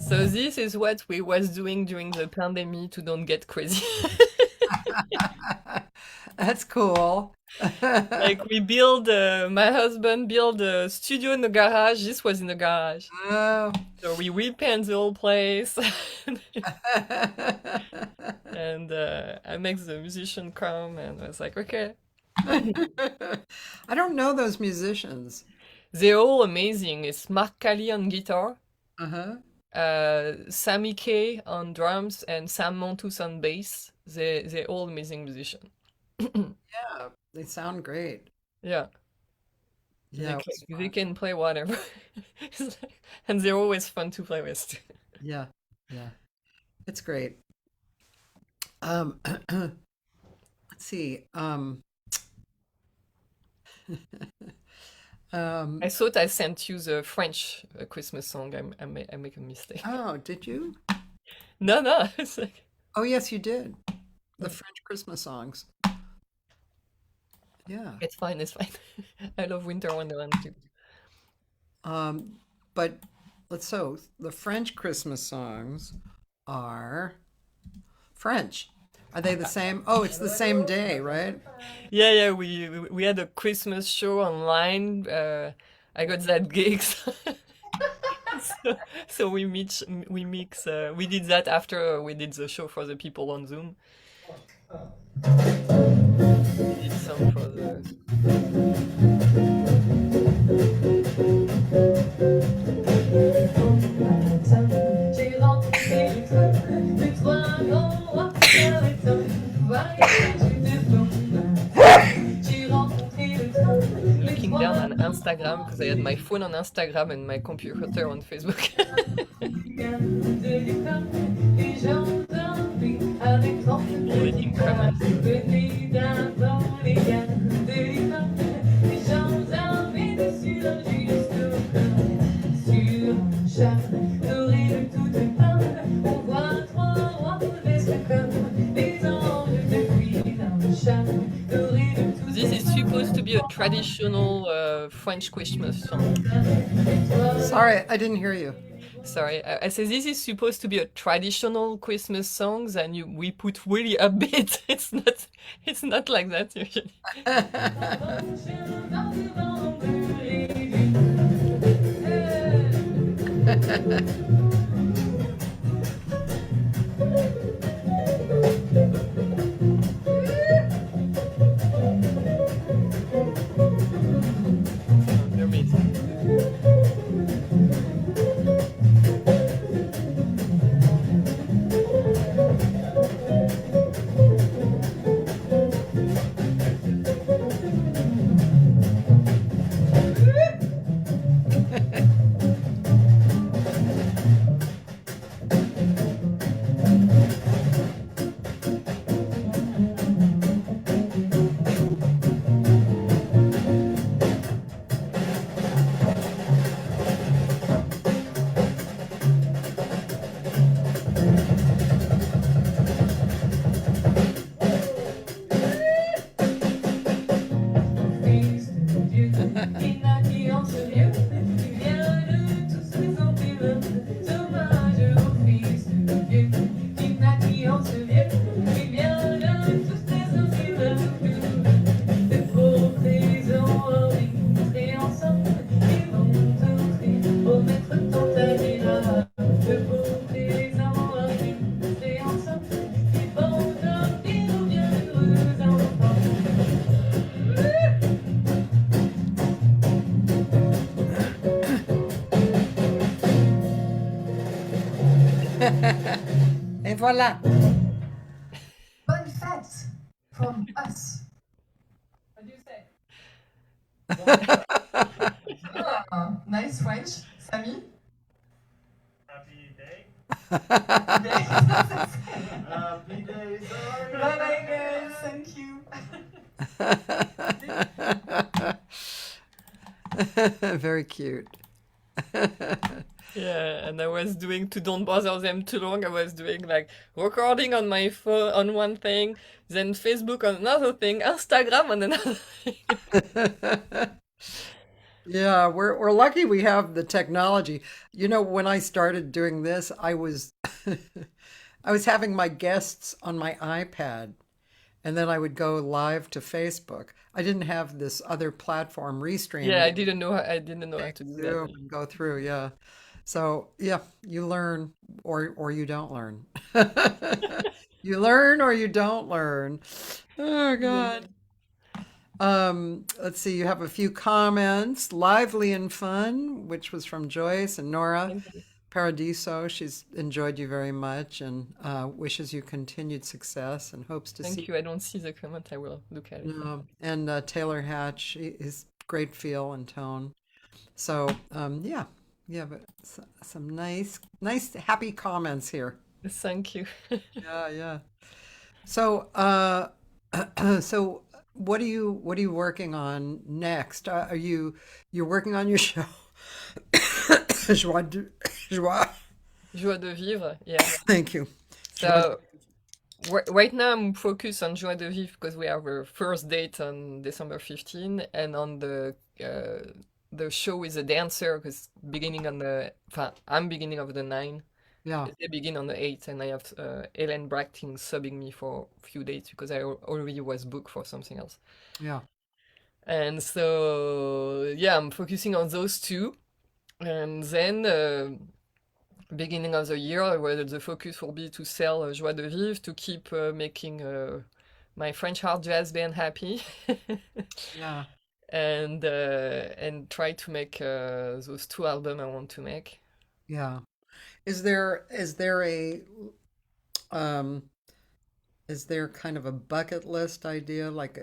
So this is what we was doing during the pandemic to don't get crazy. That's cool. Like we build, my husband built a studio in the garage. This was in the garage. Oh. So we repaint the whole place. And I make the musician come and I was like, okay. I don't know those musicians. They're all amazing. It's Mark Callie on guitar, Uh-huh. Sammy Kay on drums, and Sam Montus on bass. They're all amazing musicians. Yeah, they sound great. Yeah, Yeah, it was they fun. can play whatever. And they're always fun to play with too. Yeah, yeah, it's great. Um, let's see. I thought I sent you the French Christmas song. I make a mistake. Oh, did you? No, no. It's like, Oh, yes, you did. The French Christmas songs. Yeah. it's fine. It's fine. I love Winter Wonderland too. But so the French Christmas songs are French. Are they the same? Oh, it's the same day, right? Yeah, yeah. We had a Christmas show online. I got that gig. So we did that after we did the show for the people on Zoom. We did some for the. J'ai rencontré le train de trois grands rois arrêtants. Voyage de fond. J'ai rencontré le train de Looking trois down on grands Instagram because I had my phone on Instagram and my computer on Facebook. gars de l'école. Les gens dormaient avec 30 Reading comments. Venez d'avant les gars de l'école. Les gens dormaient dessus jusqu'au corps. Sur un char doré de toutes parts, on voit trois rois vestes comme des anges depuis dans le char doré de toutes This is supposed to be a traditional French Christmas song. Sorry, I didn't hear you. Sorry, I said this is supposed to be a traditional Christmas songs, and we put really upbeat. It's not like that usually. They're amazing. Fils de Dieu, qui naquit en ce lieu, qui vient de tous présenter l'homme. Hommage au Fils de Dieu, qui naquit en ce lieu, qui vient de tous présenter l'homme. De beaux présents enregistrés ensemble, qui vont offrir au maître Tantamina. De beaux présents enregistrés ensemble, qui vont offrir aux bienheureux enfants. Et voilà. Bonne fête from us. What do you say? Ah, nice French, Samy. Happy day. Bye Happy day, sorry. bye guys, thank you. Very cute. Yeah, and I was doing to don't bother them too long. I was doing like recording on my phone on one thing, then Facebook on another thing, Instagram on another thing. Yeah, we're lucky we have the technology. You know, when I started doing this, I was I was having my guests on my iPad, and then I would go live to Facebook. I didn't have this other platform, Restream, Yeah, that I you didn't know I didn't know how to do that. Zoom and go through. Yeah. So yeah, you learn or you don't learn. You learn or you don't learn. Oh God. Yeah. Let's see, you have a few comments. Lively and fun, which was from Joyce and Nora Thank you. Paradiso. She's enjoyed you very much and wishes you continued success and hopes to Thank see you. I don't see the comment. I will look at it. you. And Taylor Hatch is great feel and tone. So yeah, yeah, but some nice, happy comments here. Thank you. Yeah, yeah. So so what are you working on next? You're working on your show? Joie de, joie. Joie de vivre. Yeah. Thank you. Joie de, So right now I'm focused on Joie de vivre because we have our first date on December 15 and on the show with a dancer because beginning on I'm beginning of the 9. yeah, They begin on the 8th, and I have Ellen Brachting subbing me for a few dates because I already was booked for something else. yeah, And so, yeah, I'm focusing on those two. And then, beginning of the year, where the focus will be to sell Joie de Vivre, to keep making my French hard jazz band happy, yeah, and try to make those two albums I want to make. yeah. Is there a um is there kind of a bucket list idea? Like,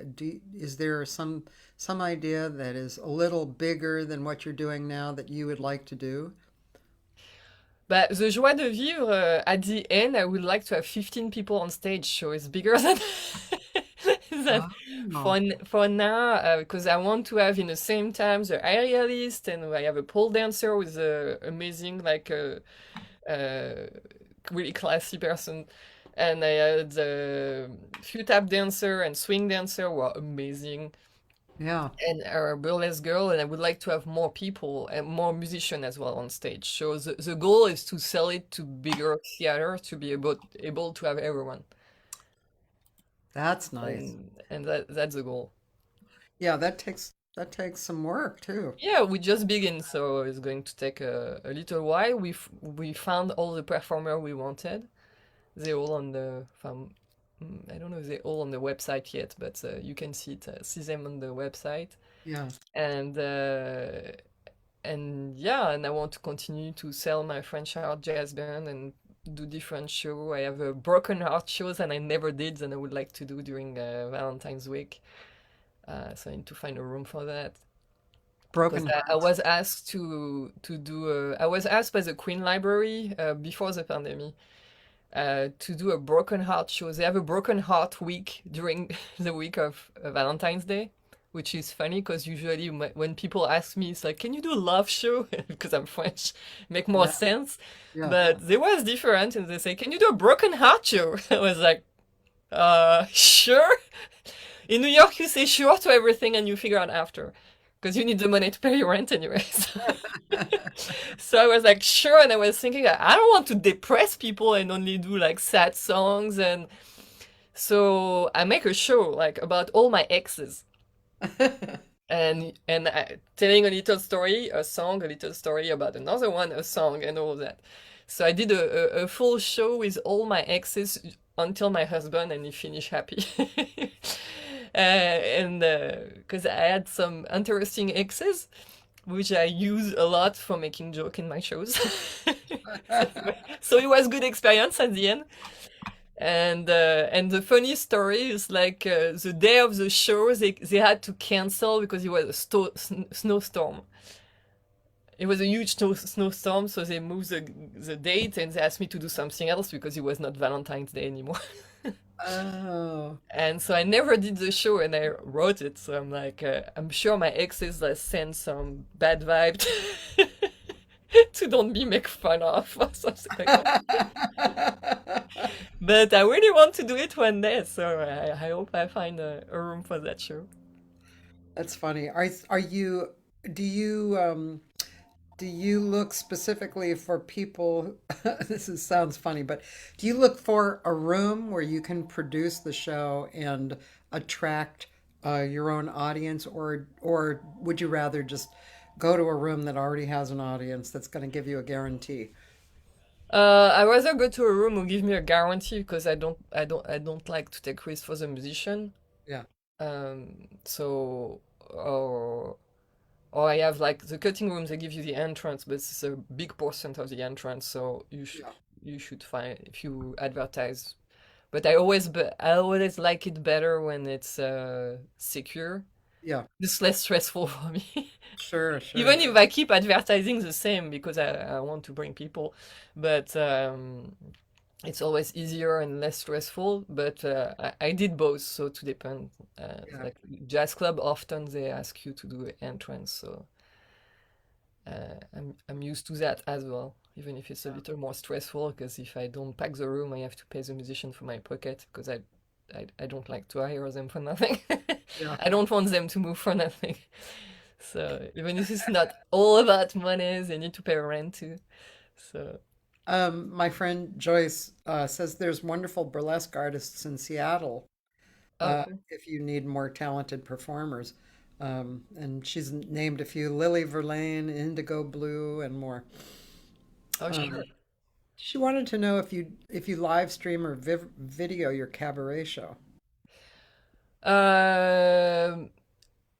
is there some idea that is a little bigger than what you're doing now that you would like to do? But the Joie de Vivre, at the end, I would like to have 15 people on stage, so it's bigger than, than Oh, for now, because I want to have in the same time the area list, and I have a pole dancer with a amazing, like, uh, really classy person, and I had a few tap dancer and swing dancer who are amazing, yeah, and a burlesque girl, and I would like to have more people and more musicians as well on stage. So the goal is to sell it to bigger theater to be able to have everyone, that's nice. and that's the goal. Yeah, that takes some work too. Yeah, we just begin, so it's going to take a little while. We found all the performer we wanted. They all on the I don't know if they're all on the website yet, but you can see them on the website. Yeah, And yeah, and I want to continue to sell my French art jazz band and do different show. I have a broken heart shows and I never did, and I would like to do during Valentine's week. So I need to find a room for that. Because broken I hearts. was asked to do I was asked by the Queen Library before the pandemic to do a broken heart show. They have a broken heart week during the week of Valentine's Day, which is funny because usually when people ask me, it's like, "Can you do a love show?" Because I'm French, make more Yeah, sense. yeah. But they was different, and they say, "Can you do a broken heart show?" I was like, sure." In New York, you say sure to everything, and you figure out after. Because you need the money to pay your rent anyways. So I was like, sure, and I was thinking, I don't want to depress people and only do like sad songs, and so I make a show like about all my exes, and telling a little story, a song, a little story about another one, a song, and all that. So I did a full show with all my exes until my husband, and he finished happy. And because I had some interesting exes, which I use a lot for making joke in my shows. So it was good experience at the end. And the funny story is like the day of the show, they had to cancel because it was a snowstorm. It was a huge snowstorm, so they moved the date and they asked me to do something else because it was not Valentine's Day anymore. Oh, And so I never did the show and I wrote it. So I'm like, I'm sure my exes send some bad vibe to don't be make fun of or something like that. But I really want to do it one day. So I hope I find a room for that show. that's funny. Are you do you do you look specifically for people? Sounds funny, but do you look for a room where you can produce the show and attract your own audience, or would you rather just go to a room that already has an audience that's going to give you a guarantee? I rather go to a room who give me a guarantee because I don't like to take risks for the musician. Yeah, So or I have like the cutting rooms, they give you the entrance, but it's a big portion of the entrance, so yeah, you should find if you advertise. But I always like it better when it's secure. yeah. It's less stressful for me. Sure, sure. Even if I keep advertising the same because I want to bring people, but it's always easier and less stressful. But I did both, so to depend. Yeah, Like jazz club, often they ask you to do entrance, so I'm used to that as well. Even if it's a little more stressful, because if I don't pack the room, I have to pay the musician from my pocket because I don't like to hire them for nothing. yeah. I don't want them to move for nothing. So even if it's not all about money, they need to pay rent too. So My friend Joyce says there's wonderful burlesque artists in Seattle okay. if you need more talented performers. And she's named a few: Lily Verlaine, Indigo Blue, and more. Oh Um, sure. she wanted to know if you live stream or video your cabaret show. Um,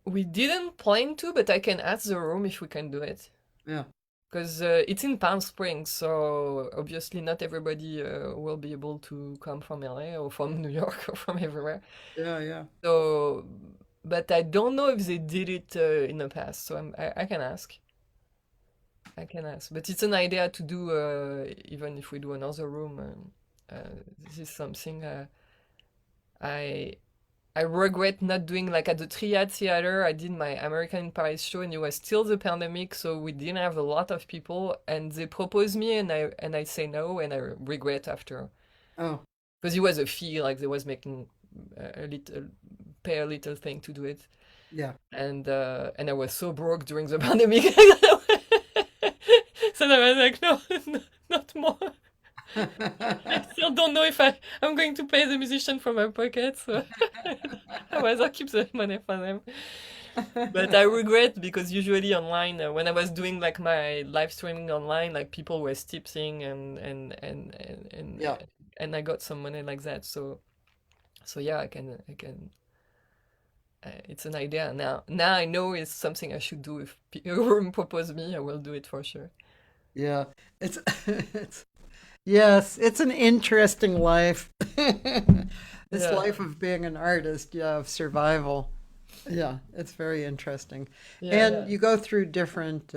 we didn't plan to, but I can ask the room if we can do it. Yeah, Because it's in Palm Springs, so obviously not everybody will be able to come from LA or from New York or from everywhere. yeah, yeah, So, but I don't know if they did it in the past, so I can ask. I can ask. But it's an idea to do even if we do another room. This is something I I regret not doing like at the Triad Theater. I did my American in Paris show, and it was still the pandemic, so we didn't have a lot of people. And they proposed me, and I say no, and I regret after oh, because it was a fee, like they was making a little pay a little thing to do it, yeah. and I was so broke during the pandemic, so I was like, no, not more. I still don't know if I'm going to pay the musician from my pocket, so otherwise I'll keep the money for them. But I regret because usually online, when I was doing like my live streaming online, like people were tipsing Yeah, and I got some money like that. So yeah, I can. It's an idea now. Now I know it's something I should do. If a room propose me, I will do it for sure. yeah. It's it's yes, it's an interesting life. This Yeah, life of being an artist, yeah, of survival. Yeah, it's very interesting. yeah, And yeah, you go through different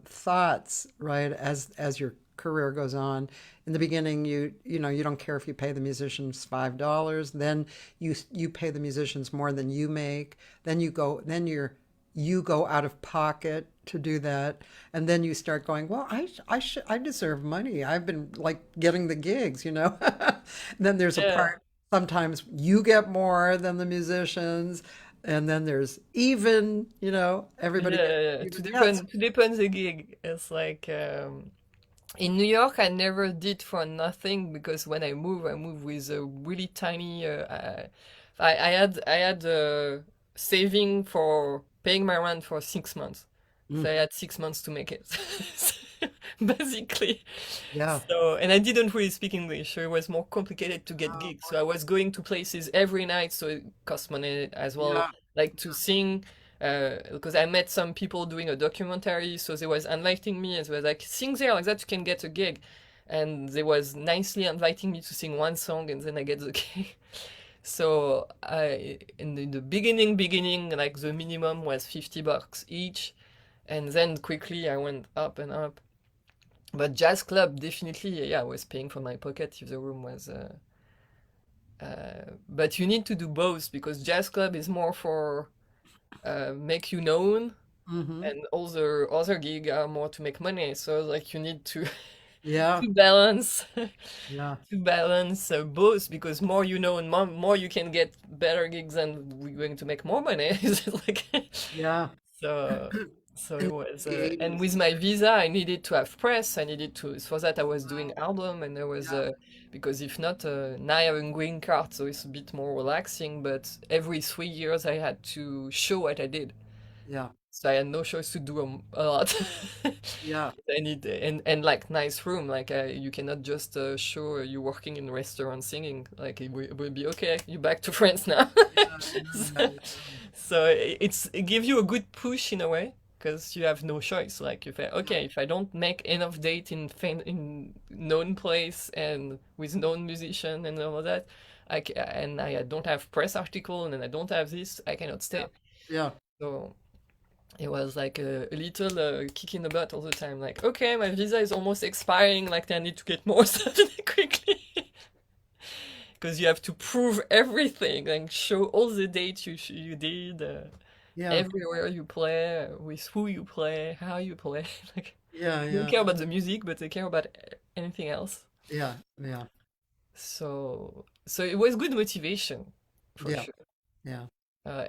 thoughts, right, as your career goes on. In the beginning, you know, you don't care if you pay the musicians $5. Then you pay the musicians more than you make. Then you go out of pocket to do that, and then you start going, well, I deserve money. I've been like getting the gigs, you know. Then there's a yeah. part sometimes you get more than the musicians, and then there's even, you know, everybody Yeah, gets yeah, yeah. even. Yes. To depend the gig. It's like in New York, I never did for nothing because when I moved with a really tiny. I had saving for paying my rent for 6 months, Mm, so I had 6 months to make it, basically. yeah. So, and I didn't really speak English, so it was more complicated to get gigs. So I was going to places every night, so it cost money as well, Yeah. like to sing. Because I met some people doing a documentary, so they was inviting me, and they was like, "Sing there, like that you can get a gig," and they was nicely inviting me to sing one song, and then I get the gig. So I, in the beginning, like the minimum was $50 each, and then quickly I went up and up. But jazz club, definitely, yeah, I was paying from my pocket if the room was. But you need to do both because jazz club is more for make you known, Hmm. and all the other gig are more to make money. So like you need to Yeah. to balance Yeah. to balance both, because more you know and more you can get better gigs and we're going to make more money. It's like Yeah. so so In it was the and 80s. with my visa I needed to have press. I needed to, for that I was doing album, and there was Yeah. because if not, now I have a green card, so it's a bit more relaxing, but every 3 years I had to show what I did. Yeah. So I had no choice to do a lot. Yeah. I need and like nice room. Like you cannot just show you working in a restaurant singing. Like it will be okay. You back to France now. Yeah. Yeah. so, so it gives you a good push in a way, because you have no choice. Like you say, okay, if I don't make enough date in known place and with known musician and all of that, and I don't have press article and then I don't have this, I cannot Yeah. stay. Yeah. So it was like a little kick in the butt all the time. Like, okay, my visa is almost expiring. Like, I need to get more stuff quickly. Because you have to prove everything, like show all the dates you did, Yeah. everywhere you play, with who you play, how you play. Like, Yeah. they don't Yeah. care about the music, but they care about anything else. Yeah. Yeah. So it was good motivation, for Yeah. sure. Yeah.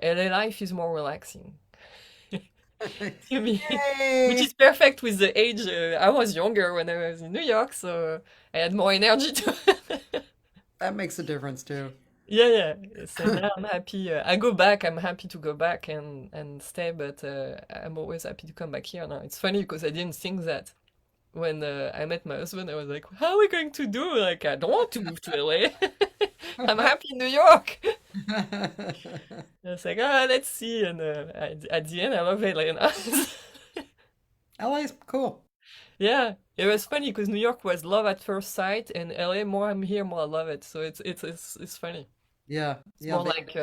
LA life is more relaxing to me. Which Yay! is perfect with the age. I was younger when I was in New York, so I had more energy to. That makes a difference too. Yeah, yeah. So now I'm happy. I go back. I'm happy to go back and stay, but I'm always happy to come back here now. It's funny because I didn't think that when I met my husband. I was like, "How are we going to do? Like, I don't want to move to LA. I'm happy in New York." I was like, "Ah, let's see." And at the end, I love LA now. LA's cool. Yeah, it was funny because New York was love at first sight, and LA, more I'm here, more I love it. So it's funny. Yeah. It's Yeah. more They like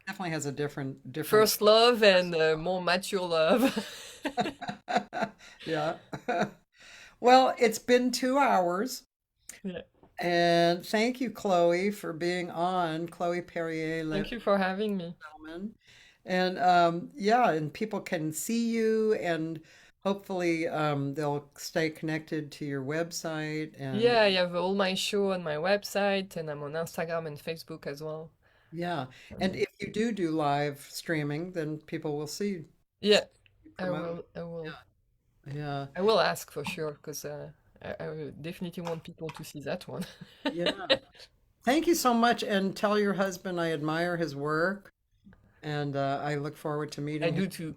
definitely has a different. first love and more mature love. Yeah. Well, it's been 2 hours, Yeah. and thank you, Chloe, for being on. Chloe Perrier, ladies Thank you for having me. and gentlemen. And yeah, and people can see you, and hopefully they'll stay connected to your website. And Yeah, I have all my show on my website, and I'm on Instagram and Facebook as well. yeah, and if you do live streaming, then people will see you Yeah, I promote. will. I will. Yeah, I will ask for sure because I will definitely want people to see that one. yeah. Thank you so much, and tell your husband I admire his work, and I look forward to I meeting do too.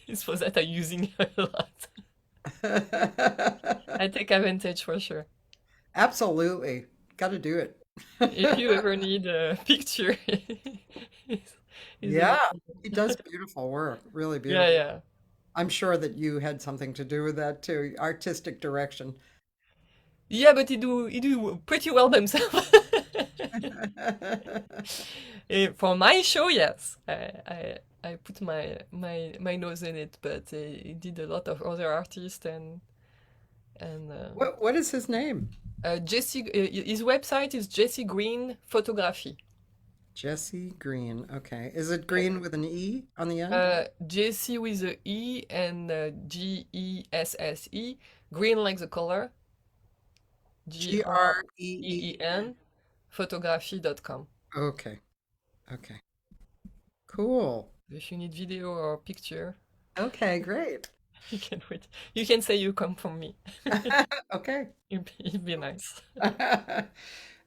It's for that I'm using it a lot. him. I take advantage for sure. Absolutely. Got to do it. If you ever need a picture, he's Yeah, there. he does beautiful work, really Yeah, beautiful. yeah. I'm sure that you had something to do with that too, artistic direction. Yeah, but he do pretty well himself. For my show, yes, I put my nose in it, but he did a lot of other artists and What is his name? Jesse. His website is Jesse Green Photography. Jesse Green. Okay. Is it Green with an E on the end? Jesse with a E and Gesse. Green like the color. Green. Green photography.com. Okay. Okay. Cool. If you need video or picture, Okay, great. you can wait. You can say you come from me. Okay. It'd be nice.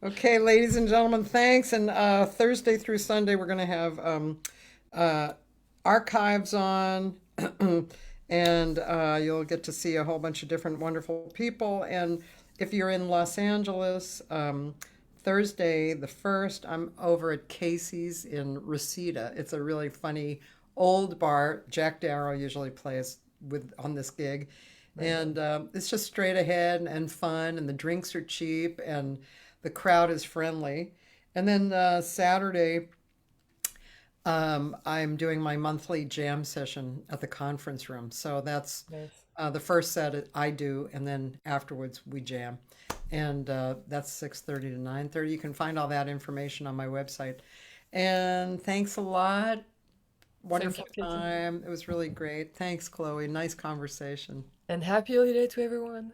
Okay, ladies and gentlemen, thanks. And Thursday through Sunday, we're going to have uh, archives on, and you'll get to see a whole bunch of different wonderful people. And if you're in Los Angeles, Thursday the 1st, I'm over at Casey's in Reseda. It's a really funny old bar. Jack Darrow usually plays with on this gig. And it's just straight ahead and fun, and the drinks are cheap, and the crowd is friendly. And then Saturday, I'm doing my monthly jam session at the conference room. So that's Nice. the first set I do, and then afterwards we jam. And that's 6:30 to 9:30. You can find all that information on my website. And thanks a lot. Wonderful Thank you, Cathy. time. It was really great. Thanks, Chloe. Nice conversation. And happy holiday to everyone.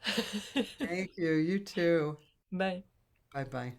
Thank you. You too. Bye. Bye bye.